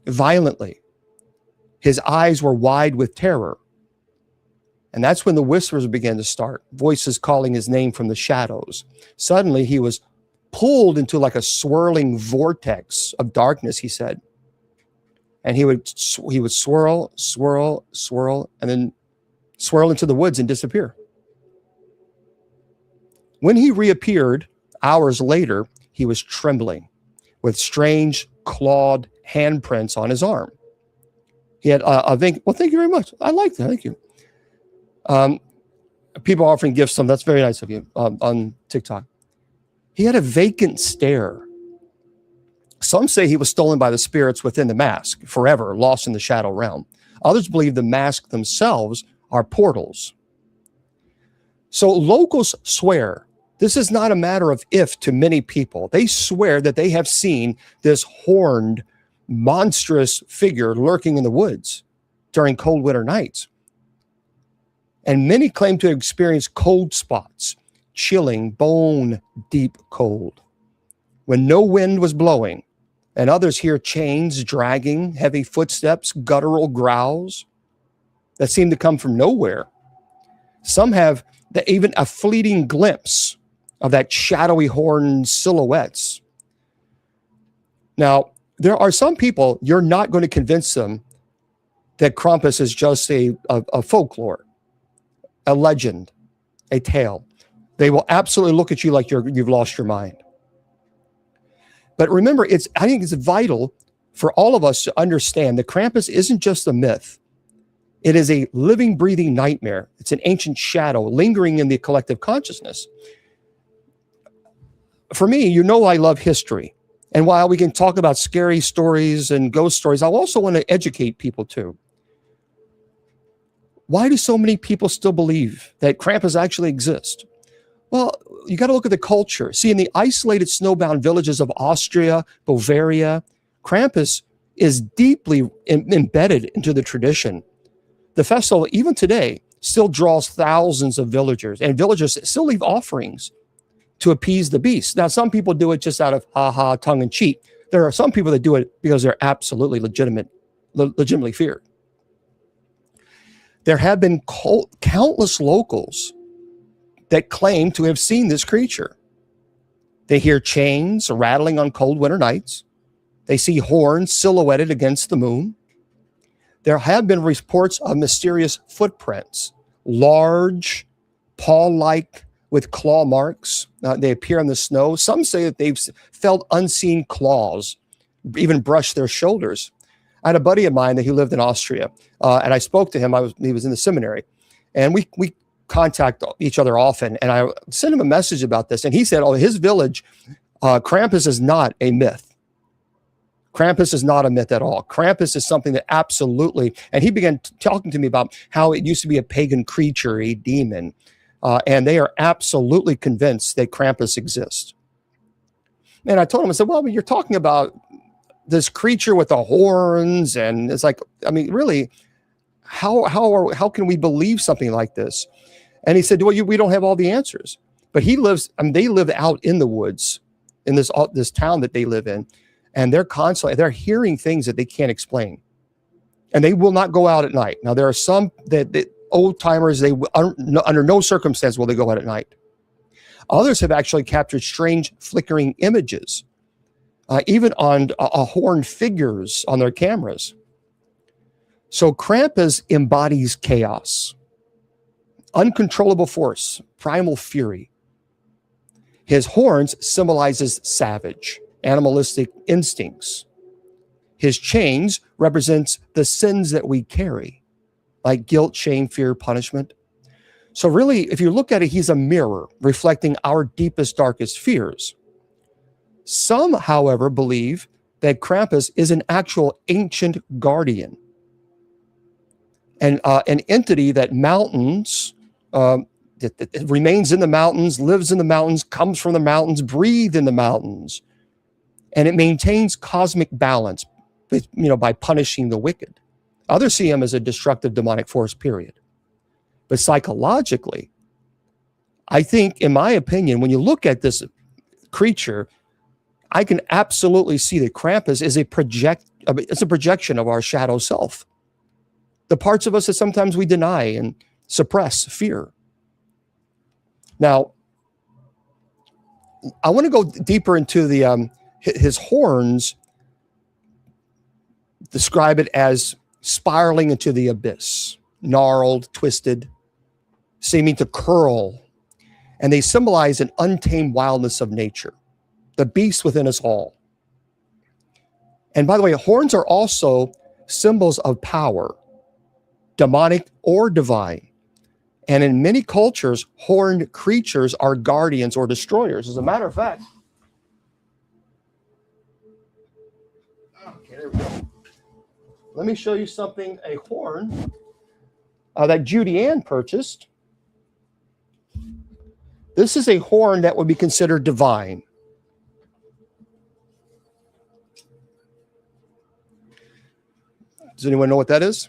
violently. His eyes were wide with terror. And that's when the whispers began to start, voices calling his name from the shadows. Suddenly, he was pulled into like a swirling vortex of darkness, he said. And he would swirl, and then swirl into the woods and disappear. When he reappeared hours later, he was trembling with strange clawed handprints on his arm. He had thank you very much. I like that. Thank you. People offering gifts, that's very nice of you on TikTok. He had a vacant stare. Some say he was stolen by the spirits within the mask, forever lost in the shadow realm. Others believe the masks themselves are portals. So locals swear this is not a matter of if to many people. They swear that they have seen this horned, monstrous figure lurking in the woods. during cold winter nights. And many claim to experience cold spots, chilling, bone-deep cold, when no wind was blowing, and others hear chains dragging, heavy footsteps, guttural growls that seem to come from nowhere. Some have even a fleeting glimpse of that shadowy horn silhouettes. Now, there are some people, you're not going to convince them that Krampus is just a folklore, a legend, a tale. They will absolutely look at you like you've lost your mind. But remember, I think it's vital for all of us to understand that Krampus isn't just a myth. It is a living, breathing nightmare. It's an ancient shadow lingering in the collective consciousness. For me, I love history. And while we can talk about scary stories and ghost stories, I also want to educate people too. Why do so many people still believe that Krampus actually exists? Well, you got to look at the culture. See, in the isolated snowbound villages of Austria, Bavaria, Krampus is deeply embedded into the tradition. The festival, even today, still draws thousands of villagers, and villagers still leave offerings to appease the beast. Now, some people do it just out of tongue in cheek. There are some people that do it because they're absolutely legitimately feared. There have been countless locals that claim to have seen this creature. They hear chains rattling on cold winter nights. They see horns silhouetted against the moon. There have been reports of mysterious footprints, large, paw-like, with claw marks. They appear in the snow. Some say that they've felt unseen claws, even brushed their shoulders. I had a buddy of mine who lived in Austria, and I spoke to him. He was in the seminary, and we contact each other often. And I sent him a message about this, and he said, "Oh, his village, Krampus is not a myth. Krampus is not a myth at all. Krampus is something that absolutely," and he began talking to me about how it used to be a pagan creature, a demon, and they are absolutely convinced that Krampus exists. And I told him, I said, "Well, you're talking about this creature with the horns," and it's like, I mean, really, how can we believe something like this? And he said, "Well, we don't have all the answers." But he lives, they live out in the woods in this town that they live in. And they're hearing things that they can't explain. And they will not go out at night. Now, there are some that old timers, under no circumstance will they go out at night. Others have actually captured strange flickering images, even on horned figures on their cameras. So Krampus embodies chaos, uncontrollable force, primal fury. His horns symbolizes savage, animalistic instincts. His chains represents the sins that we carry, like guilt, shame, fear, punishment. So really, if you look at it, he's a mirror reflecting our deepest, darkest fears. Some, however, believe that Krampus is an actual ancient guardian, and an entity that that remains in the mountains, lives in the mountains, comes from the mountains, breathes in the mountains. And it maintains cosmic balance, by punishing the wicked. Others see him as a destructive demonic force, period. But psychologically, I think, in my opinion, when you look at this creature, I can absolutely see that Krampus is it's a projection of our shadow self. The parts of us that sometimes we deny and suppress fear. Now, I want to go deeper into his horns. Describe it as spiraling into the abyss, gnarled, twisted, seeming to curl. And they symbolize an untamed wildness of nature, the beast within us all. And by the way, horns are also symbols of power, demonic or divine. And in many cultures, horned creatures are guardians or destroyers. As a matter of fact, okay, there we go. Let me show you something, a horn that Judy Ann purchased. This is a horn that would be considered divine. Does anyone know what that is?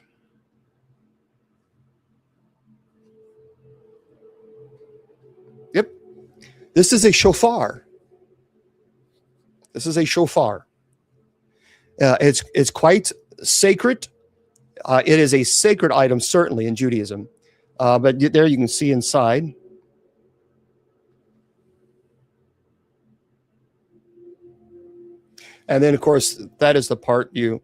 This is a shofar. This is a shofar. It's quite sacred. It is a sacred item, certainly in Judaism. But there you can see inside. And then, of course, that is the part you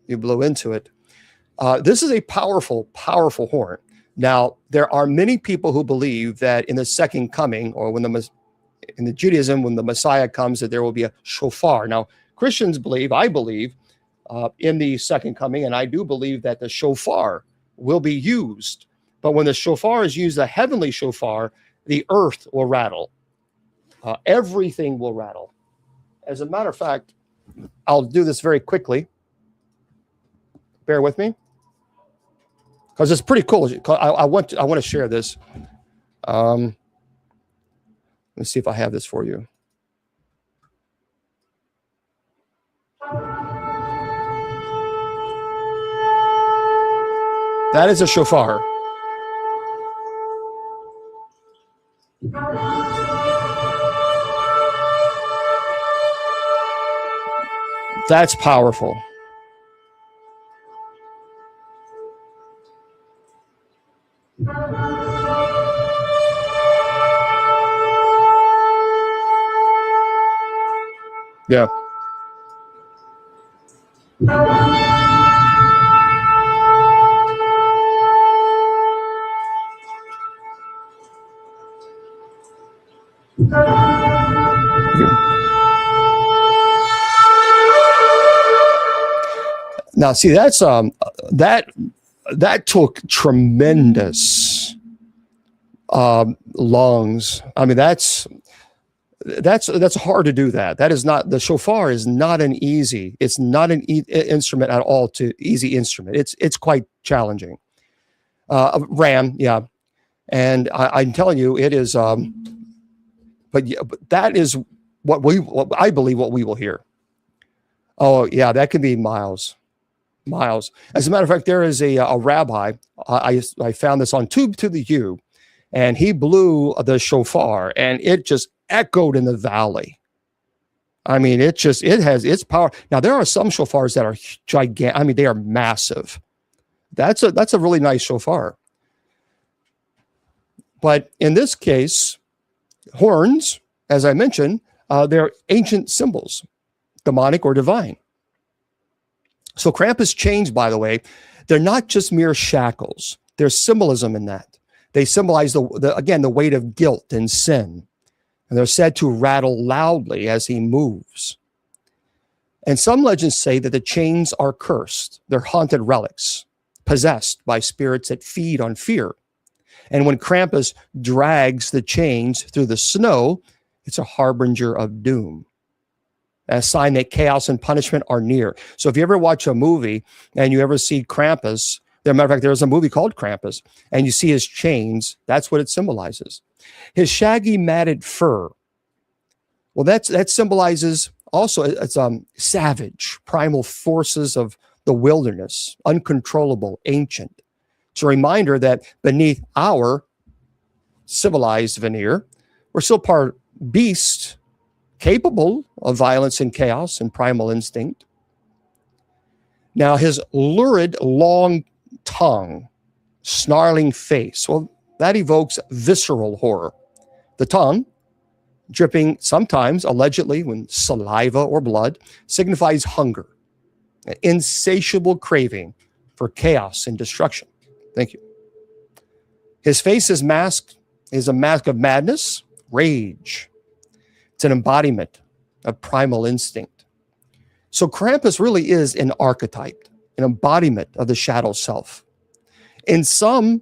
blow into it. This is a powerful, powerful horn. Now, there are many people who believe that in the second coming, or in the Judaism, when the Messiah comes, that there will be a shofar. Now, Christians believe, I believe, in the second coming, and I do believe that the shofar will be used. But when the shofar is used, the heavenly shofar, the earth will rattle. Everything will rattle. As a matter of fact, I'll do this very quickly. Bear with me, because it's pretty cool. I want to share this. Let's see if I have this for you. That is a shofar. That's powerful. Yeah. Now, see, that's that took tremendous lungs. I mean, that's hard to do that. That is not, the shofar is not an easy. It's not an instrument at all. Easy instrument. It's quite challenging. Ram, yeah, and I'm telling you, it is. But that is what I believe what we will hear. Oh yeah, that could be miles. As a matter of fact, there is a rabbi. I found this on Tube to the U, and he blew the shofar, and it just echoed in the valley. I mean, it has its power. Now there are some shofars that are gigantic. I mean, they are massive. That's a really nice shofar. But in this case, horns, as I mentioned, they're ancient symbols, demonic or divine. So Krampus chains, by the way, they're not just mere shackles. There's symbolism in that. They symbolize the weight of guilt and sin. And they're said to rattle loudly as he moves. And some legends say that the chains are cursed. They're haunted relics, possessed by spirits that feed on fear. And when Krampus drags the chains through the snow, it's a harbinger of doom, a sign that chaos and punishment are near. So if you ever watch a movie and you ever see Krampus, as a matter of fact, there's a movie called Krampus, and you see his chains, that's what it symbolizes. His shaggy matted fur, well, that symbolizes also, it's savage, primal forces of the wilderness, uncontrollable, ancient. It's a reminder that beneath our civilized veneer, we're still part beast, capable of violence and chaos and primal instinct. Now, his lurid, long tongue, snarling face, well, that evokes visceral horror. The tongue, dripping sometimes, allegedly, when saliva or blood, signifies hunger, an insatiable craving for chaos and destruction. Thank you. His face is a mask of madness, rage. It's an embodiment of primal instinct. So Krampus really is an archetype, an embodiment of the shadow self. In some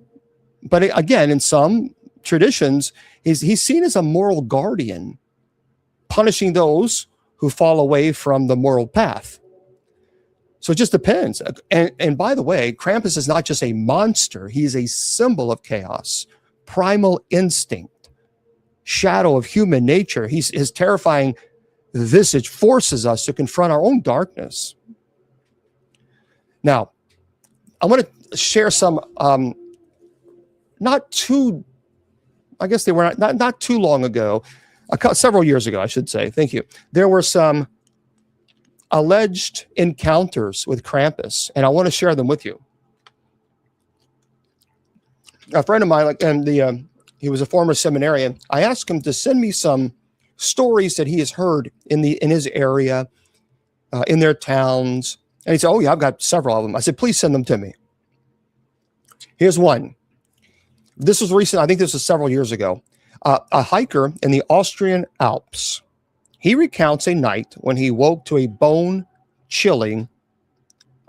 traditions, he's seen as a moral guardian, punishing those who fall away from the moral path. So it just depends. And by the way, Krampus is not just a monster. He's a symbol of chaos, primal instinct, shadow of human nature. His terrifying visage forces us to confront our own darkness. Now, I want to share some not too I guess they were not too long ago, several years ago, I should say. Thank you. There were some alleged encounters with Krampus, and I want to share them with you. A friend of mine, he was a former seminarian. I asked him to send me some stories that he has heard in his area, in their towns. And he said, "Oh yeah, I've got several of them." I said, "Please send them to me." Here's one. This was recent. I think this was several years ago. A hiker in the Austrian Alps. He recounts a night when he woke to a bone-chilling,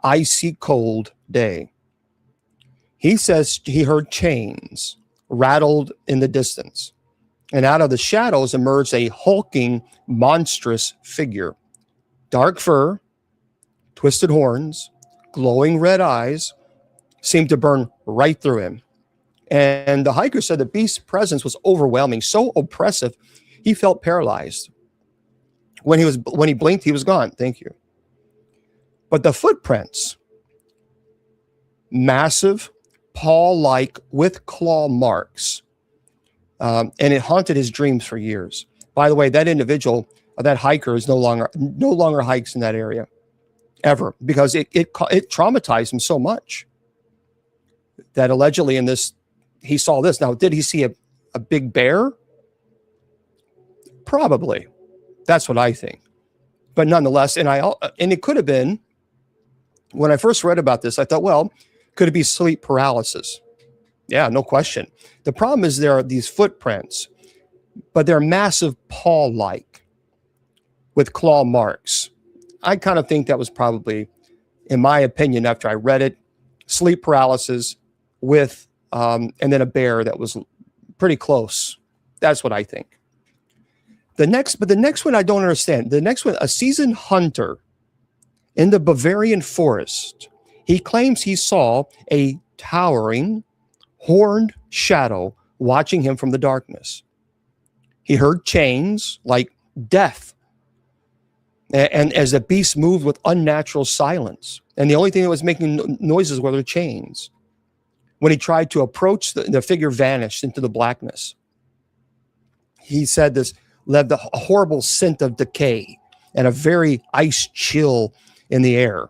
icy cold day. He says he heard chains rattled in the distance, and out of the shadows emerged a hulking, monstrous figure. Dark fur, twisted horns, glowing red eyes seemed to burn right through him. And the hiker said the beast's presence was overwhelming, so oppressive, he felt paralyzed. When he blinked, he was gone. Thank you. But the footprints, massive, paw-like with claw marks, and it haunted his dreams for years. By the way, that individual, that hiker, is no longer hikes in that area ever, because it traumatized him so much that allegedly he saw this. Now, did he see a big bear? Probably. That's what I think. But nonetheless, and it could have been, when I first read about this, I thought, well, could it be sleep paralysis? Yeah, no question. The problem is there are these footprints, but they're massive paw-like with claw marks. I kind of think that was probably, in my opinion, after I read it, sleep paralysis with, and then a bear that was pretty close. That's what I think. The next one I don't understand. The next one, a seasoned hunter in the Bavarian forest. He claims he saw a towering, horned shadow watching him from the darkness. He heard chains like death, and as the beast moved with unnatural silence. And the only thing that was making noises were the chains. When he tried to approach, the figure vanished into the blackness. He said this left a horrible scent of decay and a very ice chill in the air.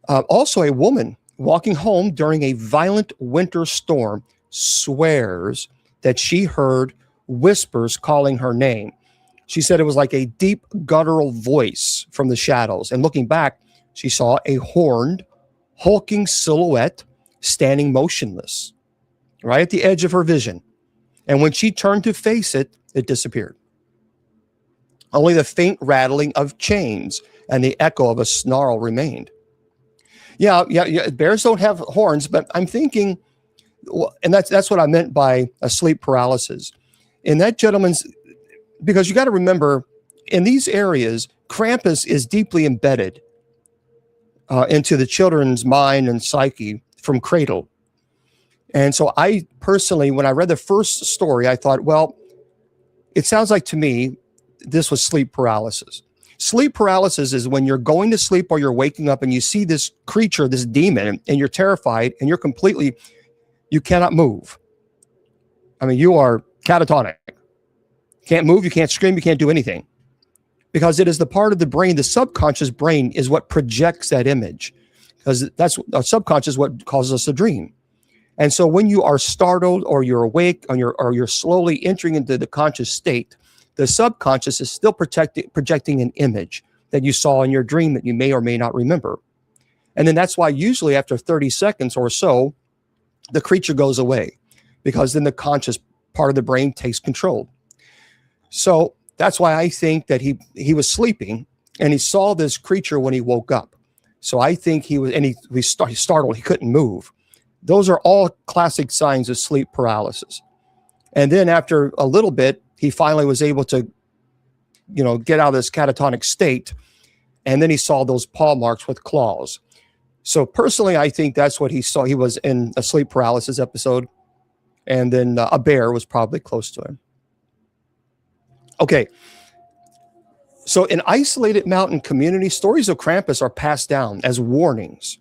Also, a woman walking home during a violent winter storm swears that she heard whispers calling her name. She said it was like a deep guttural voice from the shadows. And looking back, she saw a horned, hulking silhouette standing motionless right at the edge of her vision. And when she turned to face it, it disappeared. Only the faint rattling of chains and the echo of a snarl remained. Yeah. Bears don't have horns, but I'm thinking, and that's what I meant by a sleep paralysis. In that gentleman's, because you got to remember, in these areas, Krampus is deeply embedded into the children's mind and psyche from cradle. And so I personally, when I read the first story, I thought, well, it sounds like to me, this was sleep paralysis. Sleep paralysis is when you're going to sleep or you're waking up and you see this creature, this demon, and you're terrified and you cannot move. I mean, you are catatonic. Can't move, you can't scream, you can't do anything. Because it is the part of the brain, the subconscious brain is what projects that image. Because that's our subconscious, what causes us to dream. And so when you are startled or you're awake or you're slowly entering into the conscious state, the subconscious is still projecting an image that you saw in your dream that you may or may not remember. And then that's why usually after 30 seconds or so, the creature goes away, because then the conscious part of the brain takes control. So that's why I think that he was sleeping and he saw this creature when he woke up. So I think he startled, he couldn't move. Those are all classic signs of sleep paralysis. And then after a little bit, he finally was able to, get out of this catatonic state. And then he saw those paw marks with claws. So personally, I think that's what he saw. He was in a sleep paralysis episode. And then a bear was probably close to him. Okay. So in isolated mountain communities, stories of Krampus are passed down as warnings,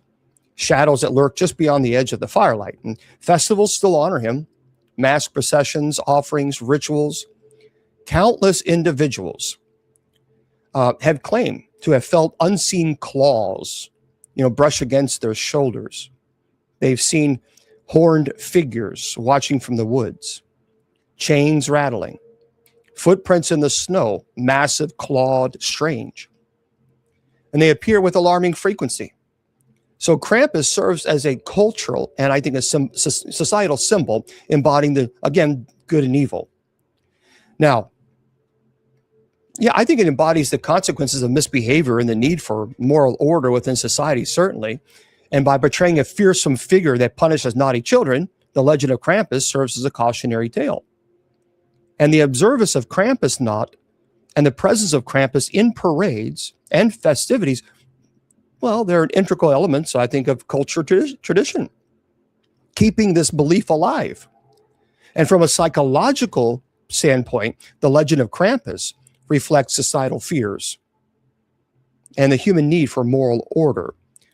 shadows that lurk just beyond the edge of the firelight. And festivals still honor him, mass processions, offerings, rituals. Countless individuals have claimed to have felt unseen claws, brush against their shoulders. They've seen horned figures watching from the woods, chains rattling, footprints in the snow, massive, clawed, strange. And they appear with alarming frequency. So Krampus serves as a cultural and I think a societal symbol embodying again, good and evil. Now, yeah, I think it embodies the consequences of misbehavior and the need for moral order within society, certainly. And by portraying a fearsome figure that punishes naughty children, the legend of Krampus serves as a cautionary tale. And the observance of Krampusnacht and the presence of Krampus in parades and festivities, well, they're integral elements, I think, of culture tradition, keeping this belief alive. And from a psychological standpoint, the legend of Krampus reflects societal fears and the human need for moral order.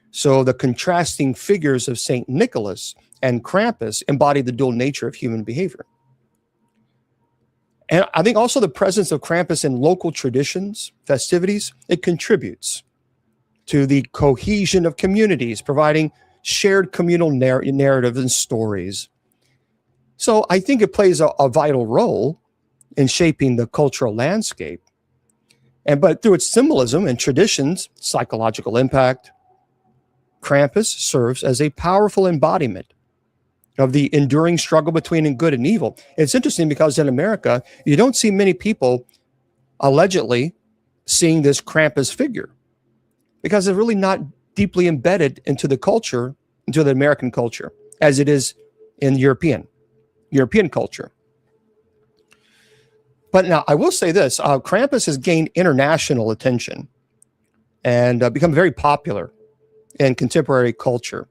So the contrasting figures of St. Nicholas and Krampus embody the dual nature of human behavior. And I think also the presence of Krampus in local traditions, festivities, it contributes to the cohesion of communities, providing shared communal narrative and stories. So I think it plays a vital role in shaping the cultural landscape. But through its symbolism and traditions, psychological impact, Krampus serves as a powerful embodiment of the enduring struggle between good and evil. It's interesting because in America, you don't see many people allegedly seeing this Krampus figure because it's really not deeply embedded into the culture, into the American culture, as it is in European culture. But now I will say this, Krampus has gained international attention and become very popular in contemporary culture.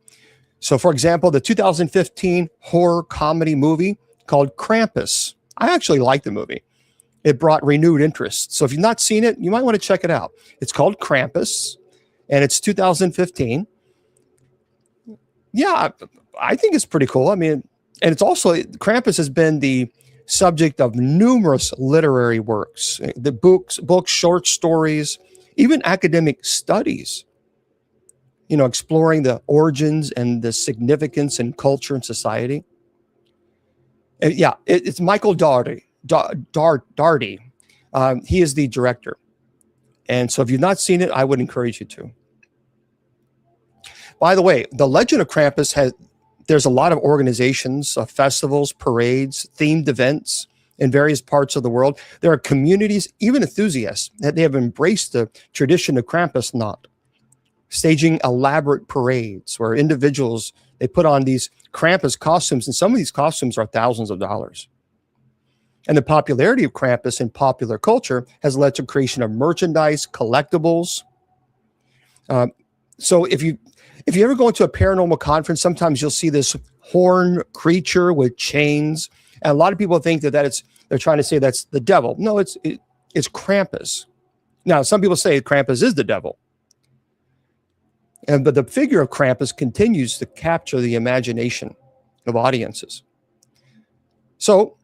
So for example, the 2015 horror comedy movie called Krampus, I actually liked the movie. It brought renewed interest. So if you've not seen it, you might want to check it out. It's called Krampus and it's 2015. Yeah, I think it's pretty cool. I mean, and it's also, Krampus has been the subject of numerous literary works, the books, short stories, even academic studies, exploring the origins and the significance in culture and society. And yeah, it's Michael Daugherty. He is the director. And so if you've not seen it, I would encourage you to. By the way, the legend of Krampus there's a lot of organizations, festivals, parades, themed events in various parts of the world. There are communities, even enthusiasts, that they have embraced the tradition of Krampusnacht, staging elaborate parades where individuals, they put on these Krampus costumes, and some of these costumes are thousands of dollars. And the popularity of Krampus in popular culture has led to creation of merchandise, collectibles. So if you ever go into a paranormal conference, sometimes you'll see this horned creature with chains. And a lot of people think that they're trying to say that's the devil. No, it's Krampus. Now, some people say Krampus is the devil. But the figure of Krampus continues to capture the imagination of audiences. So,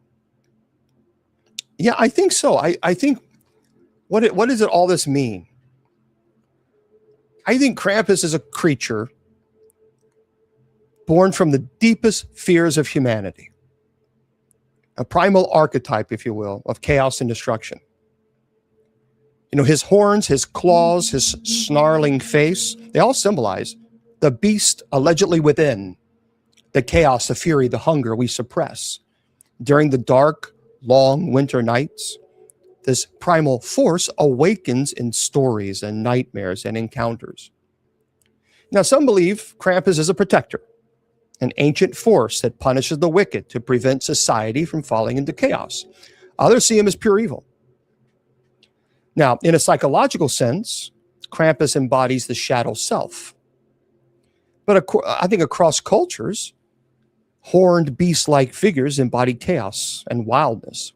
yeah, I think so. I think, what does all this mean? I think Krampus is a creature born from the deepest fears of humanity, a primal archetype, if you will, of chaos and destruction. His horns, his claws, his snarling face, they all symbolize the beast allegedly within, the chaos, the fury, the hunger we suppress. During the dark, long winter nights, this primal force awakens in stories and nightmares and encounters. Now, some believe Krampus is a protector, an ancient force that punishes the wicked to prevent society from falling into chaos. Others see him as pure evil. Now, in a psychological sense, Krampus embodies the shadow self. But I think across cultures, horned beast-like figures embody chaos and wildness.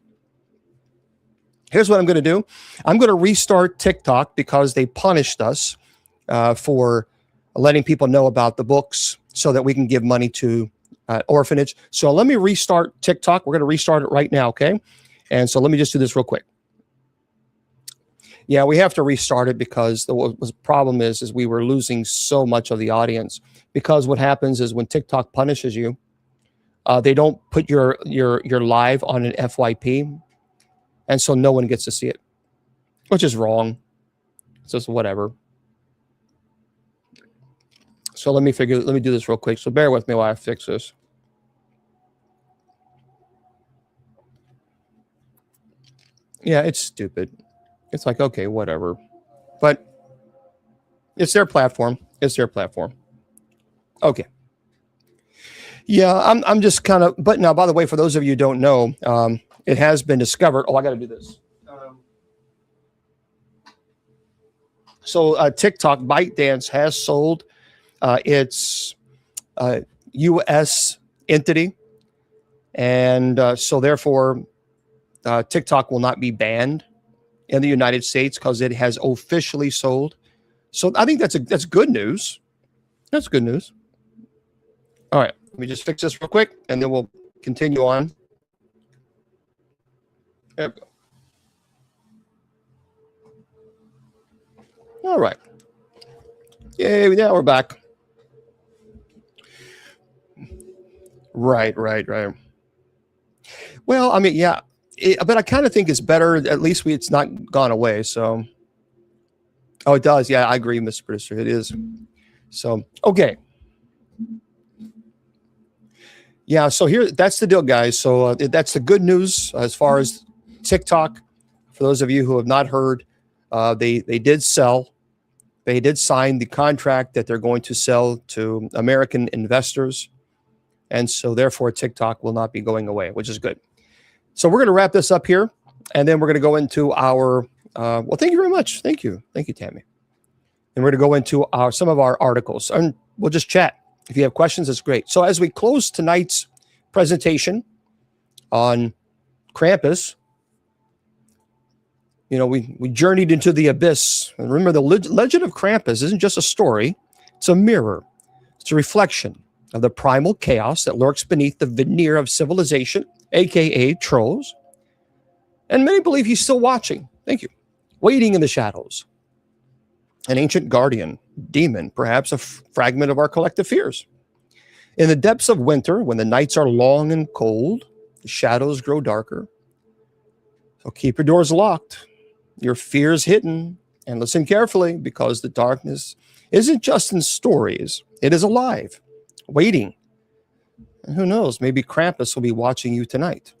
Here's what I'm going to do. I'm going to restart TikTok because they punished us for letting people know about the books so that we can give money to orphanage. So let me restart TikTok. We're going to restart it right now, okay? And so let me just do this real quick. Yeah, we have to restart it because the problem is we were losing so much of the audience. Because what happens is when TikTok punishes you, they don't put your live on an FYP, and so no one gets to see it, which is wrong. It's just whatever. So let me do this real quick. So bear with me while I fix this. Yeah, it's stupid. It's like, okay, whatever. But it's their platform. It's their platform. Okay. Yeah, I'm just kind of, but now, by the way, for those of you who don't know, it has been discovered. Oh, I got to do this. So TikTok ByteDance has sold its U.S. entity. And so therefore, TikTok will not be banned in the United States because it has officially sold. So I think that's good news. That's good news. All right, let me just fix this real quick, and then we'll continue on. There we go. All right. Yay, now we're back. Right. Well, I mean, yeah, but I kind of think it's better. At least it's not gone away. So, oh, it does. Yeah, I agree, Mr. Producer. It is. So, okay. Yeah, so that's the deal, guys. So that's the good news as far as TikTok. For those of you who have not heard, they did sell. They did sign the contract that they're going to sell to American investors. And so therefore, TikTok will not be going away, which is good. So we're going to wrap this up here. And then we're going to go into our, well, thank you very much. Thank you. Thank you, Tammy. And we're going to go into some of our articles. And we'll just chat. If you have questions, it's great. So as we close tonight's presentation on Krampus, you know, we journeyed into the abyss. And remember, the legend of Krampus isn't just a story. It's a mirror. It's a reflection of the primal chaos that lurks beneath the veneer of civilization, a.k.a. trolls. And many believe he's still watching. Thank you. Waiting in the shadows. An ancient guardian, demon, perhaps a fragment of our collective fears. In the depths of winter, when the nights are long and cold, the shadows grow darker. So keep your doors locked, your fears hidden, and listen carefully, because the darkness isn't just in stories. It is alive, waiting. And who knows, maybe Krampus will be watching you tonight.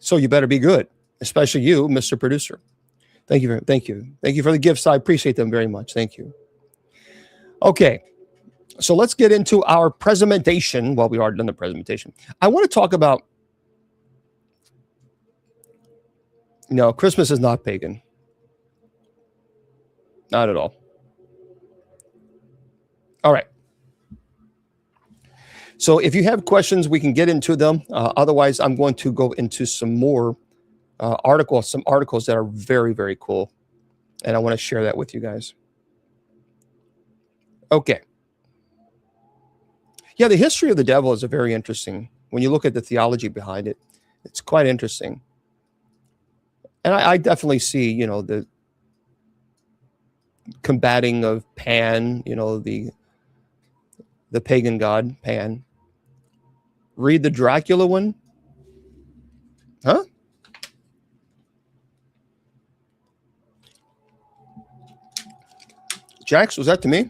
So you better be good, especially you, Mr. Producer. Thank you. Thank you. Thank you for the gifts. I appreciate them very much. Thank you. Okay. So let's get into our presentation. Well, we already done the presentation. I want to talk about, no, Christmas is not pagan. Not at all. All right. So if you have questions, we can get into them. Otherwise, I'm going to go into some more some articles that are very, very cool. And I want to share that with you guys. Okay. Yeah, the history of the devil is a very interesting. When you look at the theology behind it, it's quite interesting. And I definitely see, you know, the combating of Pan, you know, the pagan god, Pan. Read the Dracula one. Huh? Jax, was that to me?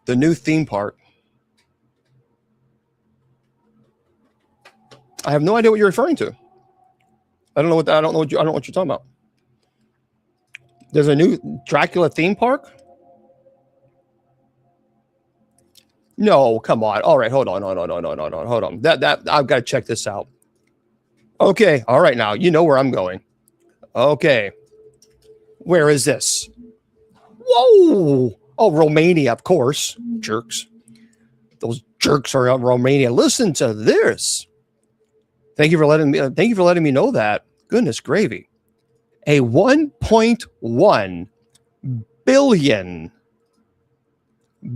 The new theme park. I have no idea what you're referring to. I don't know what you're talking about. There's a new Dracula theme park? No, come on. All right, hold on. Hold on. That I've got to check this out. Okay, all right, now you know where I'm going. Okay. Where is this? Whoa! Oh, Romania, of course. Jerks. Those jerks are in Romania. Listen to this. Thank you for letting me know that. Goodness gravy. A 1.1 billion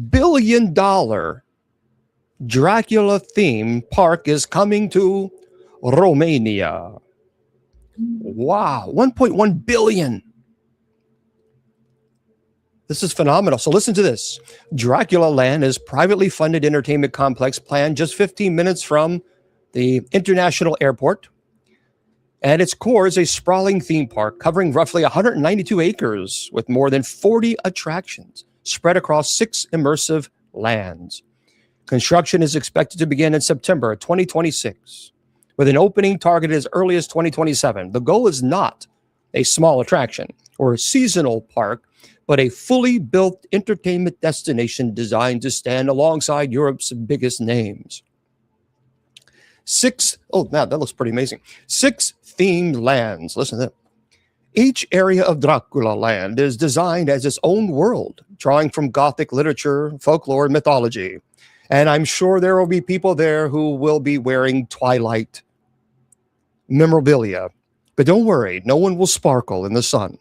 billion Dracula theme park is coming to Romania. Wow, 1.1 billion. This is phenomenal. So listen to this. Dracula Land is privately funded entertainment complex planned just 15 minutes from the international airport. At its core is a sprawling theme park covering roughly 192 acres with more than 40 attractions spread across 6 immersive lands. Construction is expected to begin in September 2026, with an opening targeted as early as 2027. The goal is not a small attraction or a seasonal park, but a fully built entertainment destination designed to stand alongside Europe's biggest names. 6, oh, man, that looks pretty amazing. 6 themed lands. Listen to that. Each area of Dracula Land is designed as its own world, drawing from Gothic literature, folklore, and mythology. And I'm sure there will be people there who will be wearing Twilight memorabilia. But don't worry, no one will sparkle in the sun.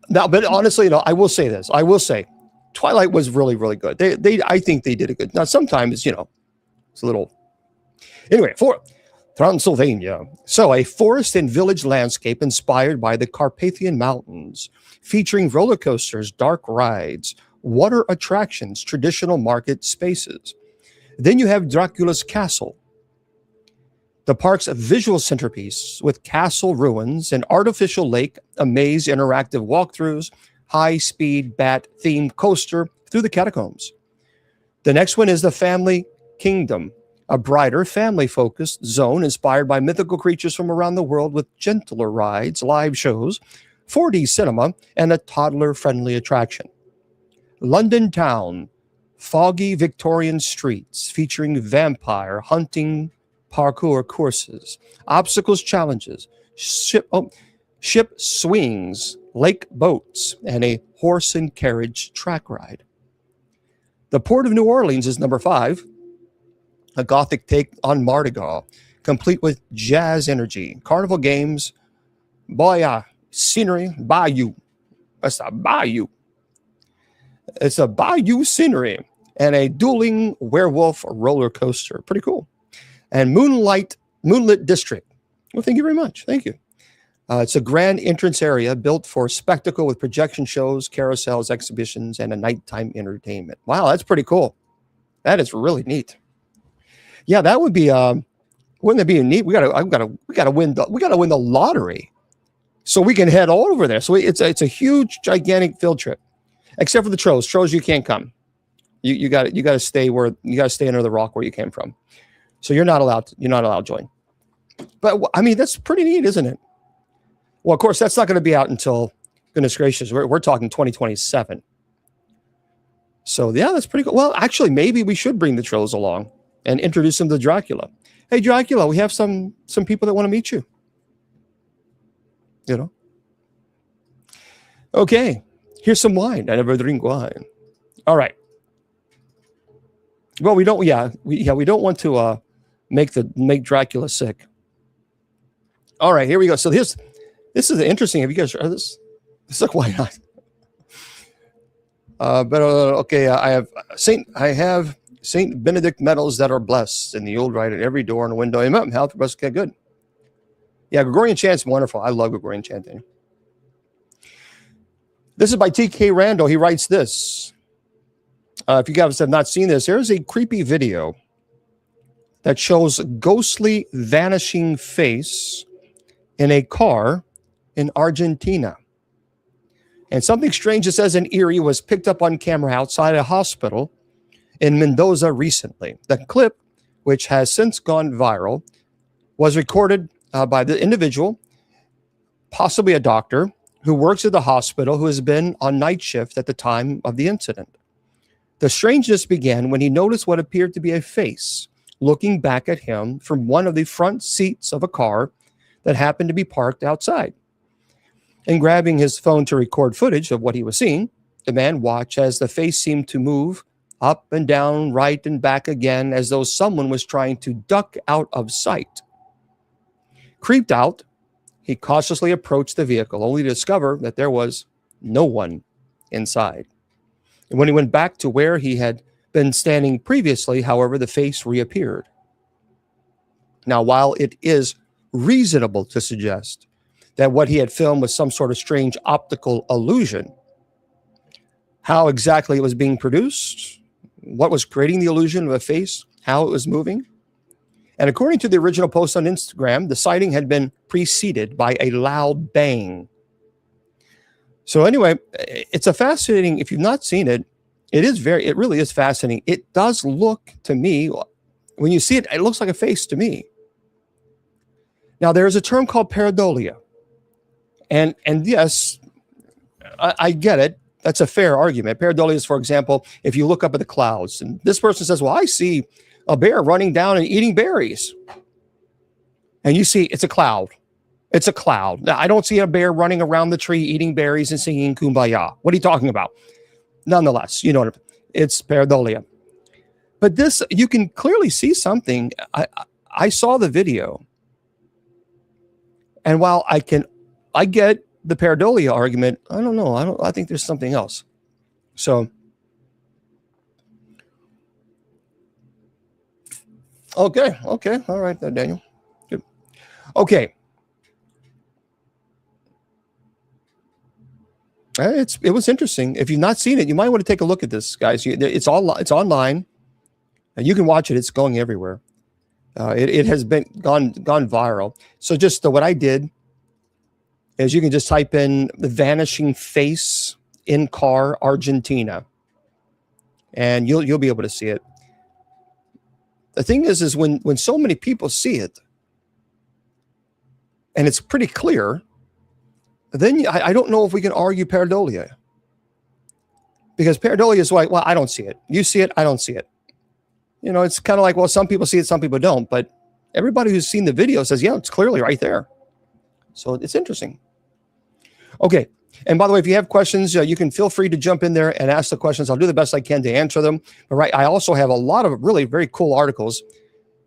Now, but honestly, I will say this. I will say Twilight was really, really good. I think they did a good. Now, sometimes, it's a little. Anyway, for Transylvania. So, a forest and village landscape inspired by the Carpathian Mountains, featuring roller coasters, dark rides, water attractions, traditional market spaces. Then you have Dracula's Castle, the park's visual centerpiece with castle ruins, an artificial lake, a maze, interactive walkthroughs, high-speed bat-themed coaster through the catacombs. The next one is the Family Kingdom, a brighter, family-focused zone inspired by mythical creatures from around the world with gentler rides, live shows, 4D cinema, and a toddler-friendly attraction. London Town, foggy Victorian streets featuring vampire hunting parkour courses, obstacles challenges, ship swings, lake boats, and a horse and carriage track ride. The Port of New Orleans is number 5, a Gothic take on Mardi Gras, complete with jazz energy, carnival games, scenery, bayou. That's a bayou. It's a bayou scenery and a dueling werewolf roller coaster. Pretty cool. And Moonlit District. Well, thank you very much. Thank you. It's a grand entrance area built for spectacle with projection shows, carousels, exhibitions, and a nighttime entertainment. Wow, that's pretty cool. That is really neat. Yeah, that would be. Wouldn't that be neat? We gotta win the lottery, so we can head all over there. So it's a huge, gigantic field trip, except for the trolls. Trolls, you can't come. You got to stay under the rock where you came from. So you're not allowed to join. But I mean, that's pretty neat, isn't it? Well, of course, that's not going to be out until, goodness gracious, we're talking 2027. So yeah, that's pretty cool. Well, actually, maybe we should bring the trolls along and introduce them to Dracula. Hey, Dracula, we have some people that want to meet you. Okay, here's some wine. I never drink wine. All right. Well, we don't. Yeah, we don't want to make Dracula sick. All right, here we go. So this is interesting. Have you guys heard this? It's like, why not? Okay. I have Saint Benedict medals that are blessed, and the old right at every door and window. Amen. Health for us. Okay, good. Yeah, Gregorian chant's wonderful. I love Gregorian chanting. This is by T.K. Randall. He writes this. If you guys have not seen this, here's a creepy video that shows a ghostly vanishing face in a car in Argentina. And something strange, it says in Erie, was picked up on camera outside a hospital in Mendoza recently. The clip, which has since gone viral, was recorded by the individual, possibly a doctor, who works at the hospital, who has been on night shift at the time of the incident. The strangeness began when he noticed what appeared to be a face looking back at him from one of the front seats of a car that happened to be parked outside. And grabbing his phone to record footage of what he was seeing, the man watched as the face seemed to move up and down, right and back again, as though someone was trying to duck out of sight. Creeped out, he cautiously approached the vehicle, only to discover that there was no one inside. And when he went back to where he had been standing previously, however, the face reappeared. Now, while it is reasonable to suggest that what he had filmed was some sort of strange optical illusion, how exactly it was being produced, what was creating the illusion of a face, how it was moving. And according to the original post on Instagram, the sighting had been preceded by a loud bang. So anyway, it's a fascinating, if you've not seen it, it really is fascinating. It does look to me, when you see it, it looks like a face to me. Now, there's a term called pareidolia. And yes, I get it. That's a fair argument. Pareidolia is, for example, if you look up at the clouds and this person says, well, I see a bear running down and eating berries. And you see, it's a cloud. It's a cloud. Now, I don't see a bear running around the tree eating berries and singing Kumbaya. What are you talking about? Nonetheless, you know, it's pareidolia. But this, you can clearly see something. I saw the video. And while I get the pareidolia argument, I don't know. I think there's something else. So, okay. All right, Daniel. Good. Okay. It was interesting. If you've not seen it, you might want to take a look at this, guys. It's online. You can watch it. It's going everywhere. It has been gone viral. So just what I did is you can just type in the vanishing face in car Argentina, and you'll be able to see it. The thing is when so many people see it, and it's pretty clear, then I don't know if we can argue pareidolia, because pareidolia is like, well, I don't see it. You see it, I don't see it. You know, it's kind of like, well, some people see it, some people don't. But everybody who's seen the video says, yeah, it's clearly right there. So it's interesting. Okay. And by the way, if you have questions, you can feel free to jump in there and ask the questions. I'll do the best I can to answer them. All right. I also have a lot of really very cool articles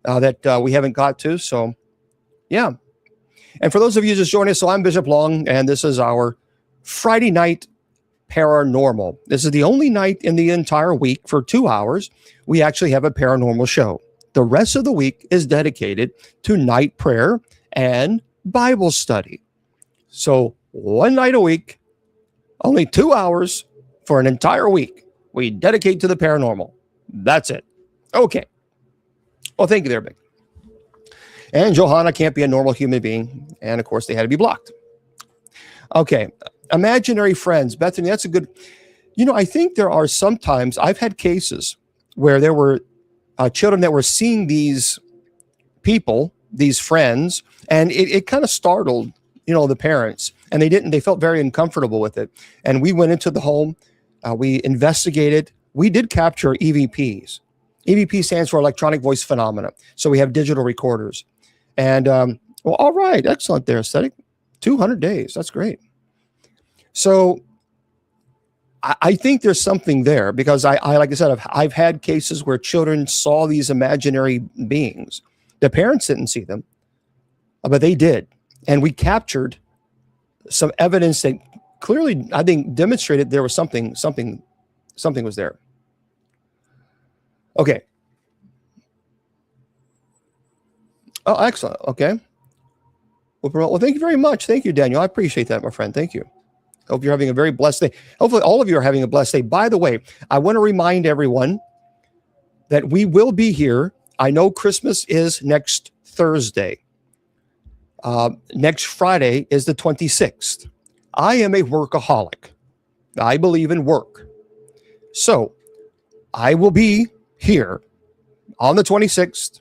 that we haven't got to. So, yeah. And for those of you just joining us, so I'm Bishop Long, and this is our Friday night paranormal. This is the only night in the entire week for 2 hours we actually have a paranormal show. The rest of the week is dedicated to night prayer and Bible study. So one night a week, only 2 hours for an entire week, we dedicate to the paranormal. That's it. Okay. Well, thank you there, Big. And Johanna can't be a normal human being. And of course, they had to be blocked. Okay. Imaginary friends. Bethany, that's a good, I think there are sometimes, I've had cases where there were children that were seeing these people, these friends, and it kind of startled, the parents, and they felt very uncomfortable with it. And we went into the home, we investigated, we did capture EVPs. EVP stands for electronic voice phenomena. So we have digital recorders. And, well, all right, excellent there, Aesthetic. 200 days, that's great. So I think there's something there, because I like I said, I've had cases where children saw these imaginary beings. The parents didn't see them, but they did. And we captured some evidence that clearly, I think, demonstrated there was something was there. Okay. Oh, excellent. Okay. Well, thank you very much. Thank you, Daniel. I appreciate that, my friend. Thank you. Hope you're having a very blessed day. Hopefully all of you are having a blessed day. By the way, I want to remind everyone that we will be here. I know Christmas is next Thursday. Next Friday is the 26th. I am a workaholic. I believe in work. So I will be here on the 26th.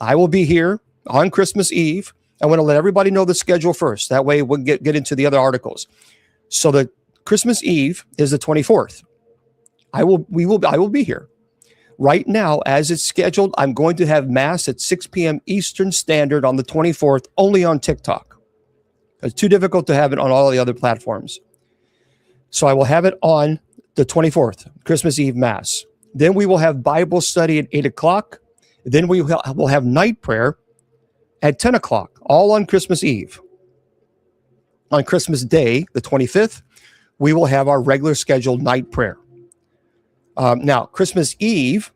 I will be here on Christmas Eve. I want to let everybody know the schedule first. That way we'll get into the other articles. So the Christmas Eve is the 24th. I will be here. Right now, as it's scheduled, I'm going to have Mass at 6 p.m. Eastern Standard on the 24th, only on TikTok. It's too difficult to have it on all the other platforms. So I will have it on the 24th, Christmas Eve Mass. Then we will have Bible study at 8 o'clock. Then we will have night prayer at 10 o'clock, all on Christmas Eve. On Christmas Day, the 25th, we will have our regular scheduled night prayer. Now, Christmas Eve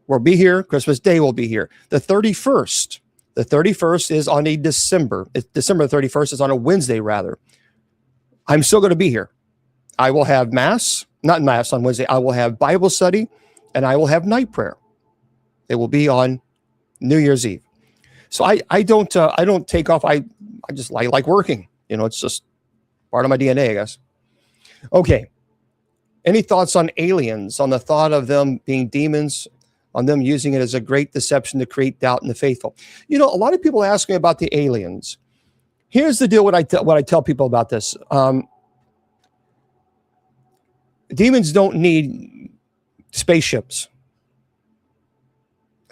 will be here. Christmas Day will be here. The 31st is on a December 31st is on a Wednesday, rather. I'm still going to be here. I will have not mass on Wednesday. I will have Bible study and I will have night prayer. It will be on New Year's Eve. So I don't take off. I just like working. It's just part of my DNA, I guess. Okay. Any thoughts on aliens, on the thought of them being demons, on them using it as a great deception to create doubt in the faithful? A lot of people ask me about the aliens. Here's the deal. What I tell people about this. Demons don't need spaceships.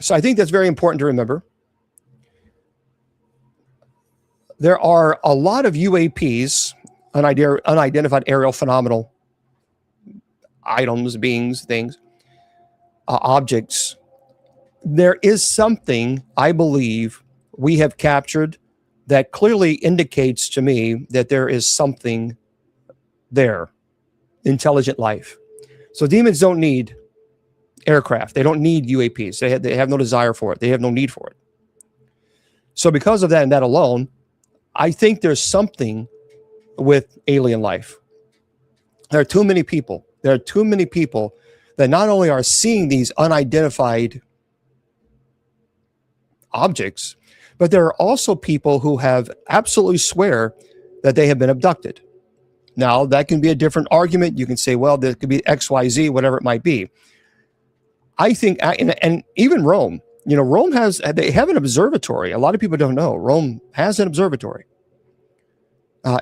So I think that's very important to remember. There are a lot of UAPs, unidentified aerial phenomenal items, beings, things, objects. There is something, I believe, we have captured that clearly indicates to me that there is something there, intelligent life. So demons don't need aircraft. They don't need UAPs. They have no desire for it. They have no need for it. So because of that and that alone, I think there's something with alien life. There are too many people. That not only are seeing these unidentified objects, but there are also people who have absolutely swear that they have been abducted. Now, that can be a different argument. You can say, well, there could be XYZ, whatever it might be. I think, and even Rome, Rome they have an observatory. A lot of people don't know. Rome has an observatory.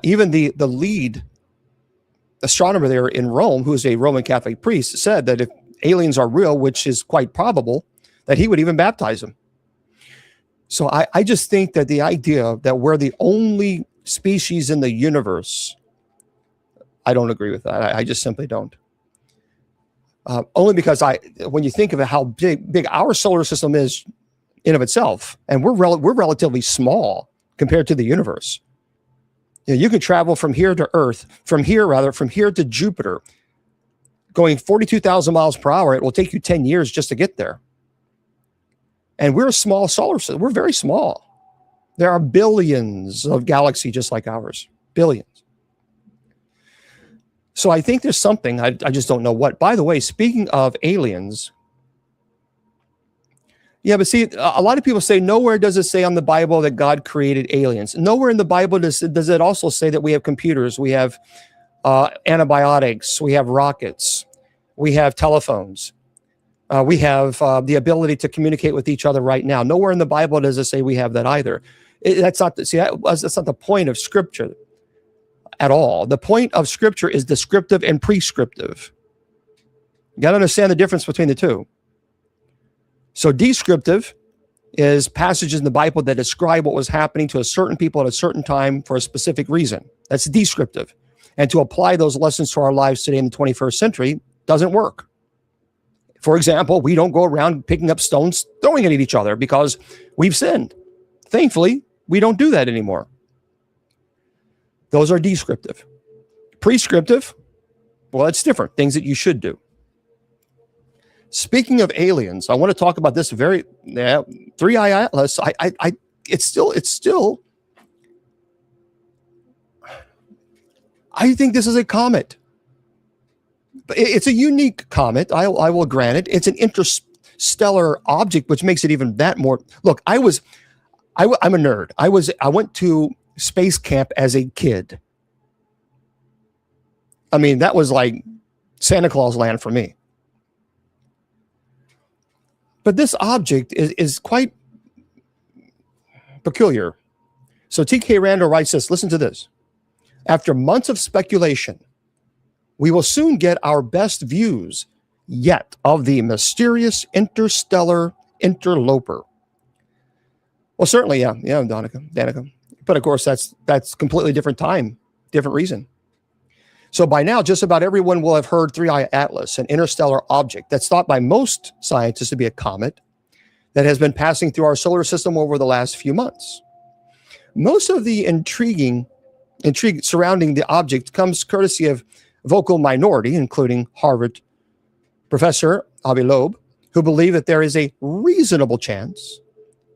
Even the lead astronomer there in Rome, who is a Roman Catholic priest, said that if aliens are real, which is quite probable, that he would even baptize them. So I just think that the idea that we're the only species in the universe, I don't agree with that. I just simply don't. Only because when you think of it, how big our solar system is in of itself, and we're relatively small compared to the universe. You can travel from here to Jupiter, going 42,000 miles per hour. It will take you 10 years just to get there. And we're a small solar system. We're very small. There are billions of galaxies just like ours. Billions. So I think there's something, I just don't know what. By the way, speaking of aliens, yeah, but see, a lot of people say, nowhere does it say on the Bible that God created aliens. Nowhere in the Bible does it also say that we have computers, we have antibiotics, we have rockets, we have telephones, we have the ability to communicate with each other right now. Nowhere in the Bible does it say we have that either. That's not the point of Scripture at all. The point of Scripture is descriptive and prescriptive. You got to understand the difference between the two. So descriptive is passages in the Bible that describe what was happening to a certain people at a certain time for a specific reason. That's descriptive. And to apply those lessons to our lives today in the 21st century doesn't work. For example, we don't go around picking up stones, throwing it at each other because we've sinned. Thankfully, we don't do that anymore. Those are descriptive. Prescriptive, well, it's different. Things that you should do. Speaking of aliens, I want to talk about this 3-Eye Atlas. It's still. I think this is a comet. It's a unique comet. I will grant it. It's an interstellar object, which makes it even that more. Look, I'm a nerd. I went to space camp as a kid. I mean, that was like Santa Claus land for me. But this object is quite peculiar. So T.K. Randall writes this. Listen to this. After months of speculation, we will soon get our best views yet of the mysterious interstellar interloper. Well, certainly, yeah, Danica. But of course, that's completely different time, different reason. So by now, just about everyone will have heard 3-Eye Atlas, an interstellar object that's thought by most scientists to be a comet that has been passing through our solar system over the last few months. Most of the intrigue surrounding the object comes courtesy of vocal minority, including Harvard professor Avi Loeb, who believe that there is a reasonable chance,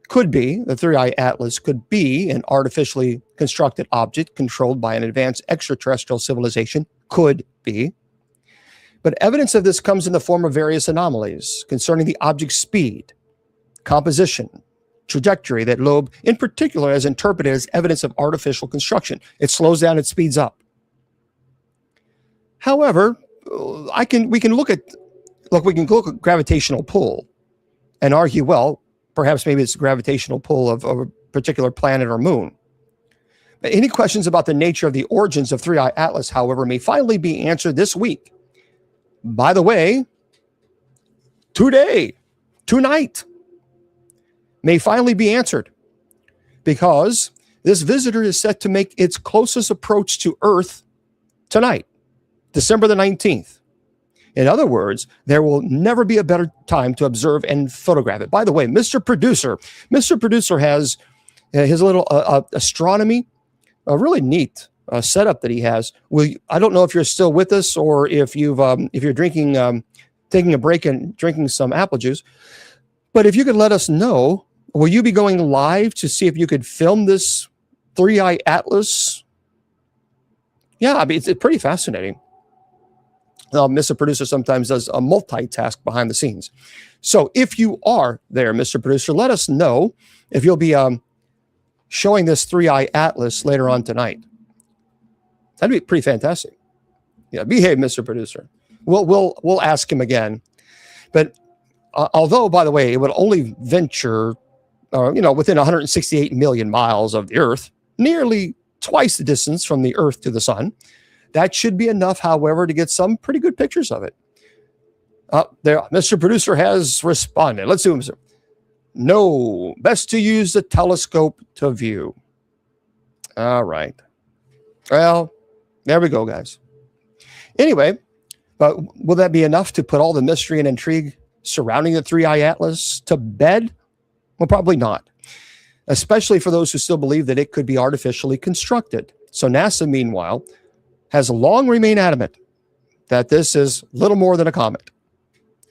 could be, the 3i Atlas could be an artificially constructed object controlled by an advanced extraterrestrial civilization, could be. But evidence of this comes in the form of various anomalies concerning the object's speed, composition, trajectory that Loeb in particular has interpreted as evidence of artificial construction. It slows down, it speeds up. However, we can look at gravitational pull and argue, well, perhaps maybe it's the gravitational pull of a particular planet or moon. Any questions about the nature of the origins of 3i Atlas, however, may finally be answered this week. By the way, tonight, may finally be answered, because this visitor is set to make its closest approach to Earth tonight, December the 19th. In other words, there will never be a better time to observe and photograph it. By the way, Mr. Producer has his little astronomy, a really neat setup that he has. I don't know if you're still with us or if you're drinking, taking a break and drinking some apple juice. But if you could let us know, will you be going live to see if you could film this 3i Atlas? Yeah, I mean, it's pretty fascinating. Mr. Producer sometimes does a multitask behind the scenes. So if you are there, Mr. Producer, let us know if you'll be showing this 3i Atlas later on tonight. That'd be pretty fantastic. Yeah, behave, Mr. Producer. We'll ask him again. But although, by the way, it would only venture, within 168 million miles of the Earth, nearly twice the distance from the Earth to the Sun. That should be enough, however, to get some pretty good pictures of it. There, Mr. Producer has responded. Let's do it, Mr. No, best to use the telescope to view. All right. Well, there we go, guys. Anyway, but will that be enough to put all the mystery and intrigue surrounding the 3i Atlas to bed? Well, probably not, especially for those who still believe that it could be artificially constructed. So NASA, meanwhile, has long remained adamant that this is little more than a comet.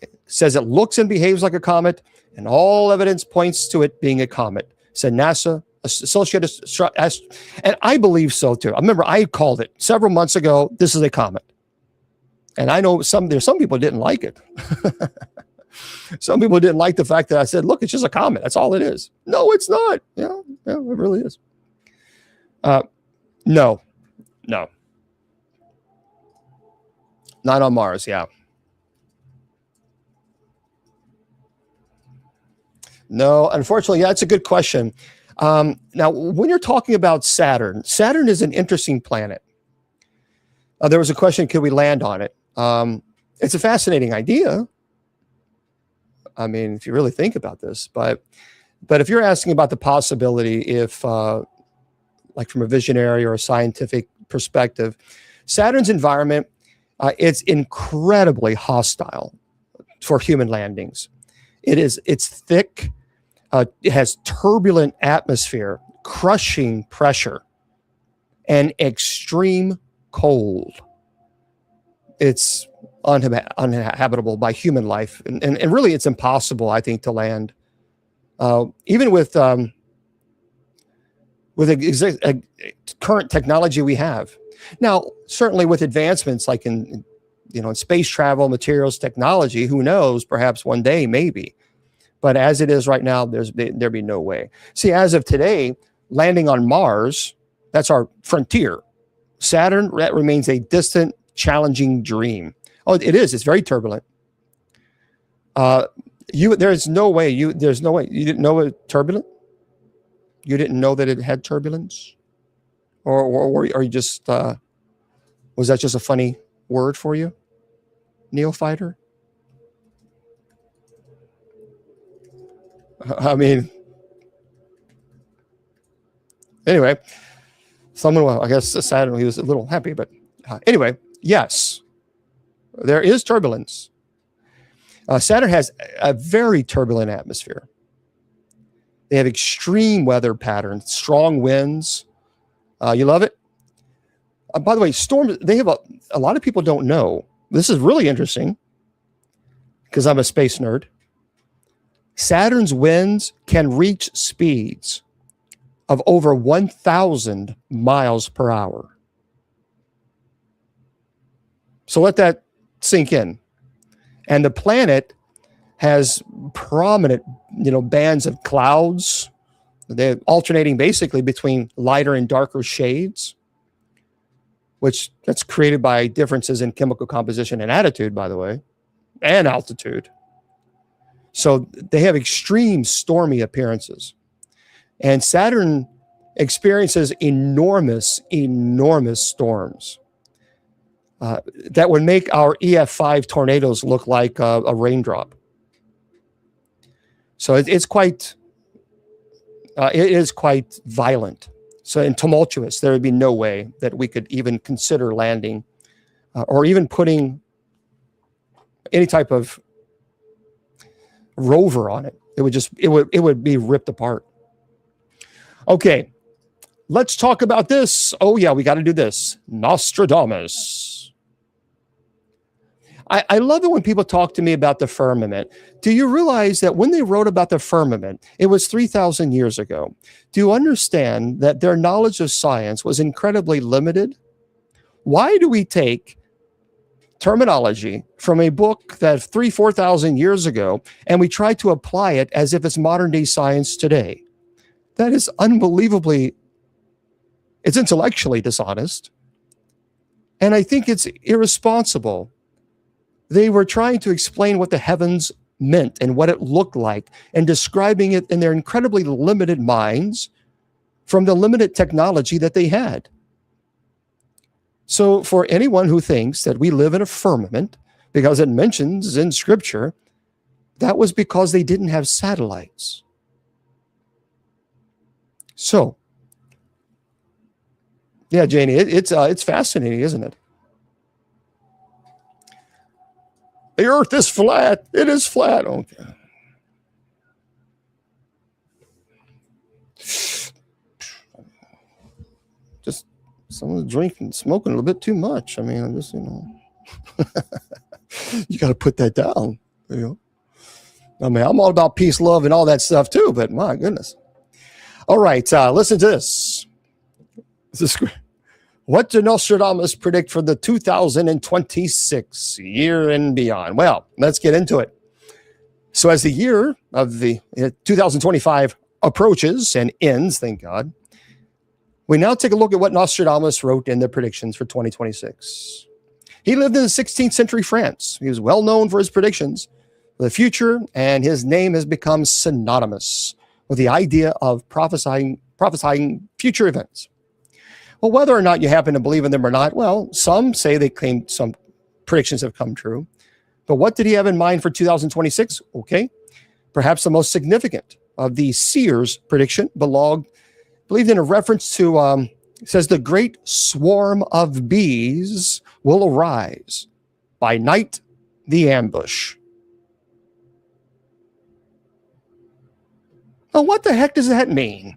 It says it looks and behaves like a comet, and all evidence points to it being a comet, said NASA, Associated, and I believe so too. I remember I called it several months ago, this is a comet. And I know there's some people didn't like it. Some people didn't like the fact that I said, look, it's just a comet. That's all it is. No, it's not. Yeah, it really is. No. Not on Mars, yeah. No, unfortunately, yeah, that's a good question. Now, when you're talking about Saturn is an interesting planet. There was a question, could we land on it? It's a fascinating idea. I mean, if you really think about this, but if you're asking about the possibility, if like from a visionary or a scientific perspective, Saturn's environment, it's incredibly hostile for human landings. It's thick. It has turbulent atmosphere, crushing pressure, and extreme cold. It's uninhabitable by human life. And really, it's impossible, I think, to land. Even with current technology we have. Now, certainly with advancements like in space travel, materials, technology, who knows, perhaps one day, maybe. But as it is right now, there'd be no way. See, as of today, landing on Mars, that's our frontier. Saturn, that remains a distant, challenging dream. Oh, it is. It's very turbulent. There's no way. You didn't know it turbulent? You didn't know that it had turbulence? Or you just, was that just a funny word for you? Neophyter? I mean, anyway, I guess Saturn, he was a little happy, but anyway, yes, there is turbulence. Saturn has a very turbulent atmosphere. They have extreme weather patterns, strong winds. You love it? By the way, storms, they have a lot of people don't know. This is really interesting because I'm a space nerd. Saturn's winds can reach speeds of over 1,000 miles per hour. So let that sink in. And the planet has prominent, bands of clouds. They're alternating basically between lighter and darker shades, which that's created by differences in chemical composition and attitude, by the way, and altitude. So they have extreme stormy appearances. And Saturn experiences enormous storms that would make our EF5 tornadoes look like a raindrop. So it is quite violent. So and tumultuous. There would be no way that we could even consider landing or even putting any type of rover on it. It would be ripped apart. Okay, let's talk about this. Oh yeah, we got to do this. Nostradamus. I love it when people talk to me about the firmament. Do you realize that when they wrote about the firmament, it was 3,000 years ago? Do you understand that their knowledge of science was incredibly limited? Why do we take terminology from a book that 4,000 years ago and we try to apply it as if it's modern day science today? That is unbelievably, it's intellectually dishonest. And I think it's irresponsible. They were trying to explain what the heavens meant and what it looked like and describing it in their incredibly limited minds from the limited technology that they had. So for anyone who thinks that we live in a firmament because it mentions in scripture, that was because they didn't have satellites. So, yeah, Janie, it's fascinating, isn't it? The earth is flat. It is flat. Okay. Just someone's drinking, smoking a little bit too much. I mean, I'm just, you got to put that down. I mean, I'm all about peace, love, and all that stuff too, but my goodness. All right, listen to this. What did Nostradamus predict for the 2026 year and beyond? Well, let's get into it. So as the year of the 2025 approaches and ends, thank God, we now take a look at what Nostradamus wrote in the predictions for 2026. He lived in the 16th century France. He was well known for his predictions for the future, and his name has become synonymous with the idea of prophesying future events. Well, whether or not you happen to believe in them or not, well, some say they claim some predictions have come true. But what did he have in mind for 2026? Okay, perhaps the most significant of the seer's prediction believed in a reference to, says, the great swarm of bees will arise. By night, the ambush. Well, what the heck does that mean?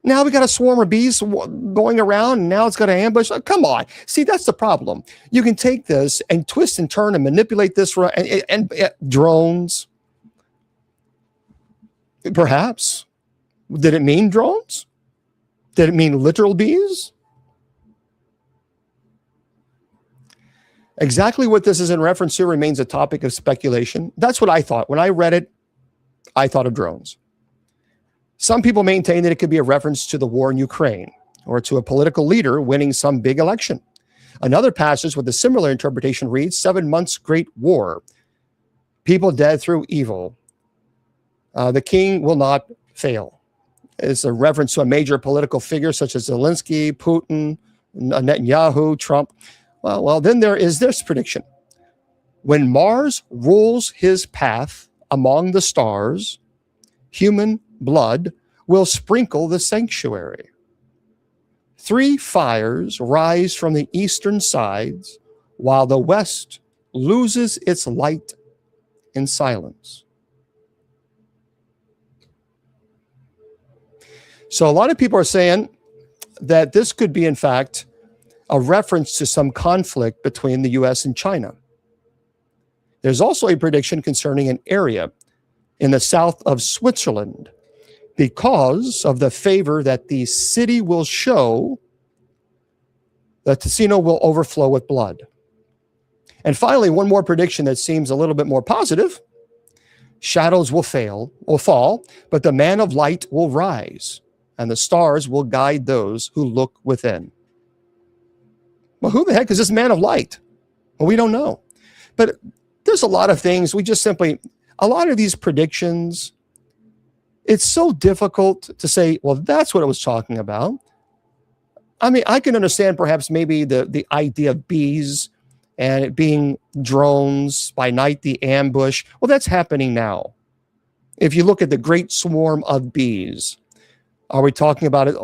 Now we got a swarm of bees going around, and now it's got an ambush. Come on. See, that's the problem. You can take this and twist and turn and manipulate this and drones. Perhaps. Did it mean drones? Did it mean literal bees? Exactly what this is in reference to remains a topic of speculation. That's what I thought. When I read it, I thought of drones. Some people maintain that it could be a reference to the war in Ukraine or to a political leader winning some big election. Another passage with a similar interpretation reads, 7 months great war. People dead through evil. The king will not fail. It's a reference to a major political figure such as Zelensky, Putin, Netanyahu, Trump. Well, then there is this prediction. When Mars rules his path among the stars, human blood will sprinkle the sanctuary. 3 fires rise from the eastern sides, while the west loses its light in silence. So a lot of people are saying that this could be, in fact, a reference to some conflict between the US and China. There's also a prediction concerning an area in the south of Switzerland because of the favor that the city will show. The Ticino will overflow with blood. And finally, one more prediction that seems a little bit more positive. Shadows will fall, but the man of light will rise, and the stars will guide those who look within. Well, who the heck is this man of light? Well, we don't know. But there's a lot of things. A lot of these predictions, it's so difficult to say, well, that's what it was talking about. I mean, I can understand perhaps maybe the idea of bees and it being drones by night, the ambush. Well, that's happening now. If you look at the great swarm of bees, are we talking about it?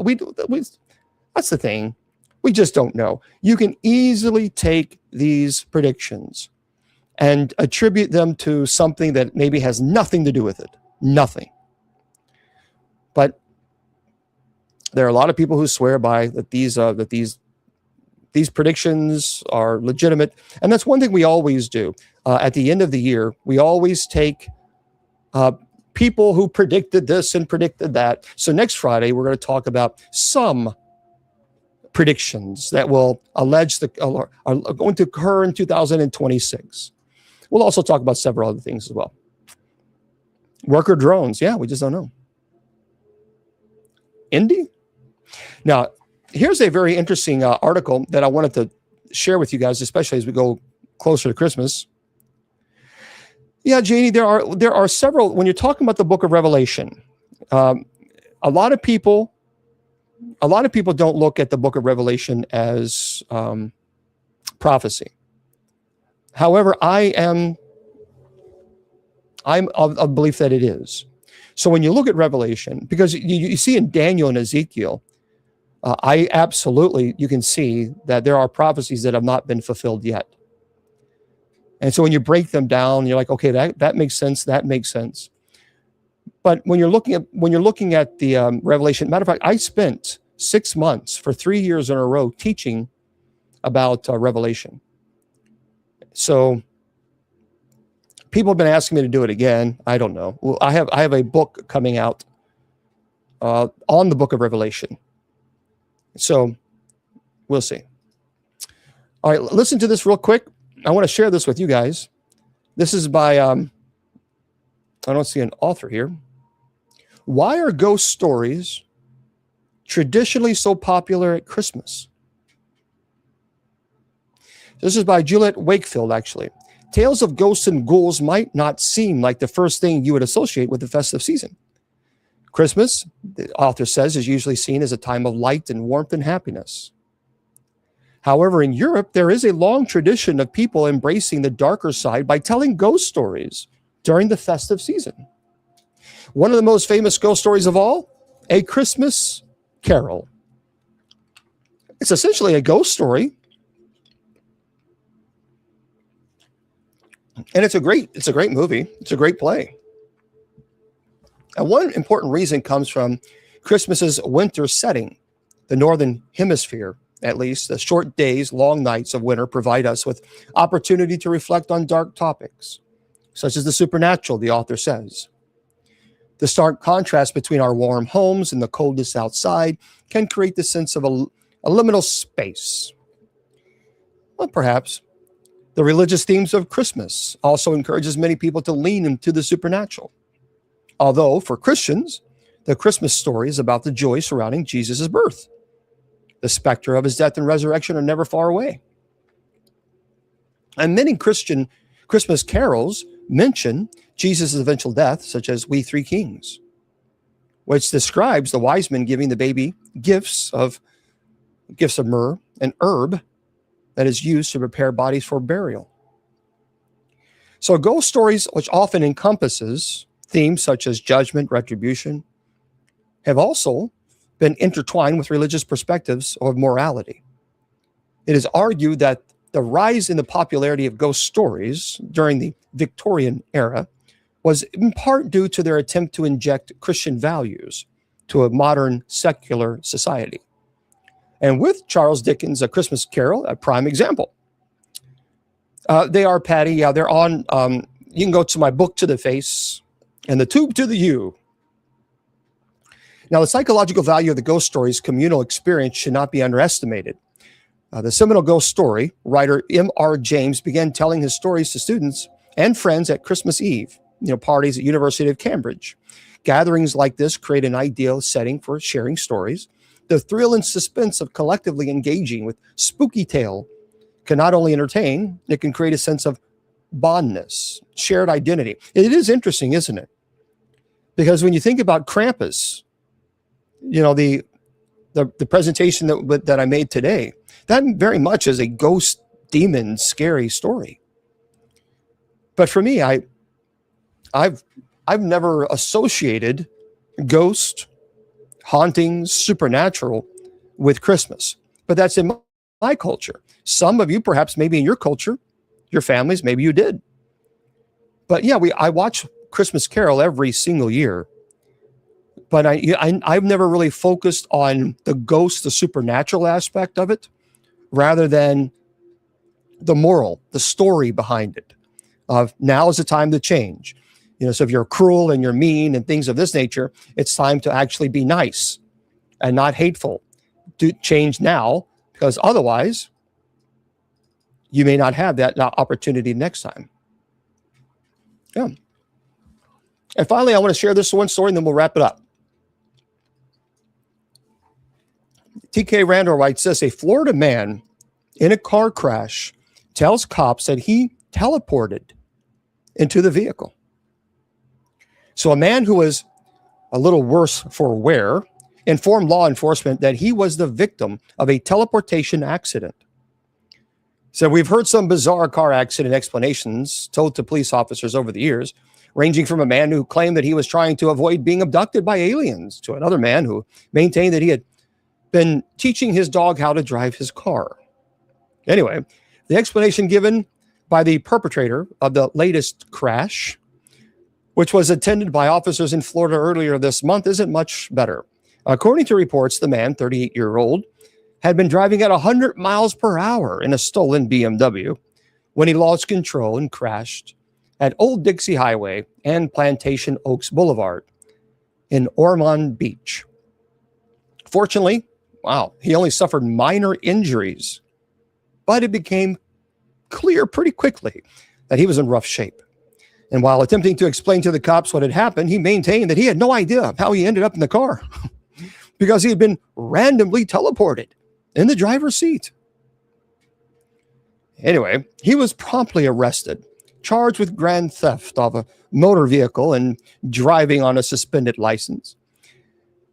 That's the thing. We just don't know. You can easily take these predictions and attribute them to something that maybe has nothing to do with it. Nothing. But there are a lot of people who swear by that these predictions are legitimate. And that's one thing we always do. At the end of the year, we always take people who predicted this and predicted that. So next Friday, we're going to talk about some predictions that will are going to occur in 2026. We'll also talk about several other things as well. Worker drones. Yeah, we just don't know. Indy? Now, here's a very interesting article that I wanted to share with you guys, especially as we go closer to Christmas. Yeah, Janie, there are several. When you're talking about the book of Revelation, a lot of people don't look at the book of Revelation as prophecy. However, I'm of belief that it is. So when you look at Revelation, because you see in Daniel and Ezekiel, you can see that there are prophecies that have not been fulfilled yet. And so when you break them down, you're like, okay, that makes sense. That makes sense. But when you're looking at the Revelation, matter of fact, I spent 6 months for 3 years in a row teaching about Revelation. So people have been asking me to do it again. I don't know. Well, I have a book coming out on the book of Revelation. So we'll see. All right, listen to this real quick. I want to share this with you guys. This is by, I don't see an author here. Why are ghost stories traditionally so popular at Christmas? This is by Juliet Wakefield, actually. Tales of ghosts and ghouls might not seem like the first thing you would associate with the festive season. Christmas, the author says, is usually seen as a time of light and warmth and happiness. However, in Europe, there is a long tradition of people embracing the darker side by telling ghost stories during the festive season. One of the most famous ghost stories of all, A Christmas Carol. It's essentially a ghost story. And it's a great movie. It's a great play. And one important reason comes from Christmas's winter setting. The Northern Hemisphere, at least, the short days, long nights of winter provide us with opportunity to reflect on dark topics, such as the supernatural, the author says. The stark contrast between our warm homes and the coldness outside can create the sense of a liminal space. Well, perhaps. The religious themes of Christmas also encourages many people to lean into the supernatural. Although, for Christians, the Christmas story is about the joy surrounding Jesus' birth. The specter of his death and resurrection are never far away. And many Christian Christmas carols mention Jesus' eventual death, such as We Three Kings, which describes the wise men giving the baby gifts of myrrh, an herb that is used to prepare bodies for burial. So ghost stories, which often encompasses themes such as judgment, retribution, have also been intertwined with religious perspectives of morality. It is argued that the rise in the popularity of ghost stories during the Victorian era was in part due to their attempt to inject Christian values to a modern secular society. And with Charles Dickens' A Christmas Carol, a prime example. They are, Patty. Yeah, they're on. You can go to my book, To the Face, and the Tube to the U. Now, the psychological value of the ghost story's communal experience should not be underestimated. The seminal ghost story, writer M.R. James began telling his stories to students and friends at Christmas Eve, parties at University of Cambridge. Gatherings like this create an ideal setting for sharing stories. The thrill and suspense of collectively engaging with spooky tale can not only entertain, it can create a sense of bondness, shared identity. It is interesting, isn't it? Because when you think about Krampus, the presentation that I made today, that very much is a ghost demon scary story. But for me, I've never associated ghost, hauntings, supernatural with Christmas. But that's in my culture. Some of you, perhaps maybe in your culture, your families, maybe you did. But yeah, I watch Christmas Carol every single year. But I've never really focused on the ghost, the supernatural aspect of it, rather than the moral, the story behind it. Of now is the time to change. So if you're cruel and you're mean and things of this nature, it's time to actually be nice and not hateful. Do change now, because otherwise you may not have that opportunity next time. Yeah. And finally, I want to share this one story and then we'll wrap it up. TK Randall writes this: a Florida man in a car crash tells cops that he teleported into the vehicle. So a man who was a little worse for wear informed law enforcement that he was the victim of a teleportation accident. So we've heard some bizarre car accident explanations told to police officers over the years, ranging from a man who claimed that he was trying to avoid being abducted by aliens to another man who maintained that he had been teaching his dog how to drive his car. Anyway, the explanation given by the perpetrator of the latest crash, which was attended by officers in Florida earlier this month, isn't much better. According to reports, the man, 38-year-old, had been driving at 100 miles per hour in a stolen BMW when he lost control and crashed at Old Dixie Highway and Plantation Oaks Boulevard in Ormond Beach. Fortunately, he only suffered minor injuries, but it became clear pretty quickly that he was in rough shape. And while attempting to explain to the cops what had happened, he maintained that he had no idea how he ended up in the car because he had been randomly teleported in the driver's seat. Anyway, he was promptly arrested, charged with grand theft of a motor vehicle and driving on a suspended license.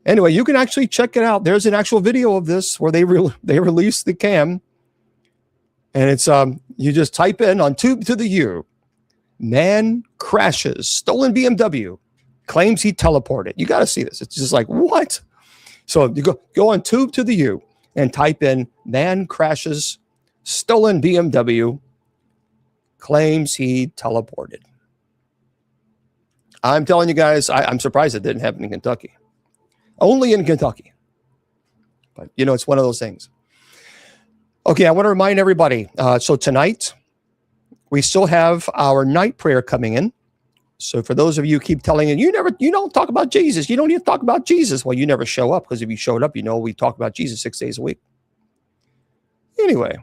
Anyway, you can actually check it out. There's an actual video of this where they released the cam. And it's you just type in on Tube to the U, man crashes, stolen BMW, claims he teleported. You got to see this. It's just like, what? So you go on Tube to the U and type in man crashes, stolen BMW, claims he teleported. I'm telling you guys, I'm surprised it didn't happen in Kentucky. Only in Kentucky. But, it's one of those things. Okay, I want to remind everybody. So tonight, we still have our night prayer coming in. So for those of you who keep telling you don't talk about Jesus. You don't even talk about Jesus. Well, you never show up, because if you showed up, we talk about Jesus 6 days a week. Anyway,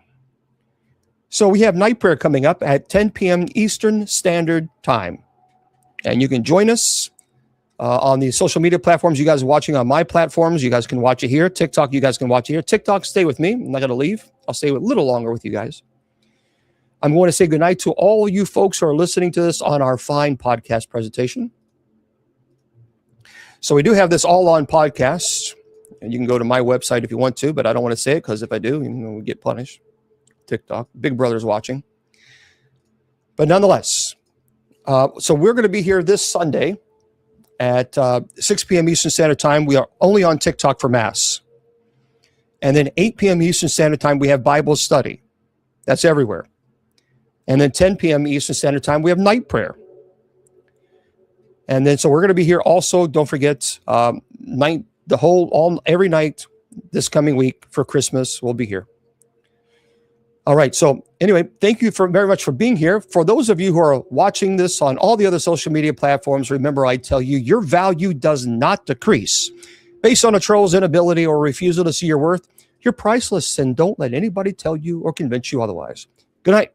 so we have night prayer coming up at 10 p.m. Eastern Standard Time. And you can join us on the social media platforms. You guys are watching on my platforms. You guys can watch it here. TikTok, you guys can watch it here. TikTok, stay with me. I'm not going to leave. I'll stay a little longer with you guys. I'm going to say goodnight to all you folks who are listening to this on our fine podcast presentation. So we do have this all on podcasts, and you can go to my website if you want to, but I don't want to say it because if I do, we get punished. TikTok, Big Brother's watching. But nonetheless, so we're going to be here this Sunday at 6 p.m. Eastern Standard Time. We are only on TikTok for Mass. And then 8 p.m. Eastern Standard Time, we have Bible study. That's everywhere. And then 10 p.m. Eastern Standard Time, we have night prayer. And then, so we're going to be here also. Don't forget, every night, this coming week for Christmas. We'll be here. All right. So anyway, thank you very much for being here. For those of you who are watching this on all the other social media platforms, remember I tell you, your value does not decrease based on a troll's inability or refusal to see your worth. You're priceless, and don't let anybody tell you or convince you otherwise. Good night.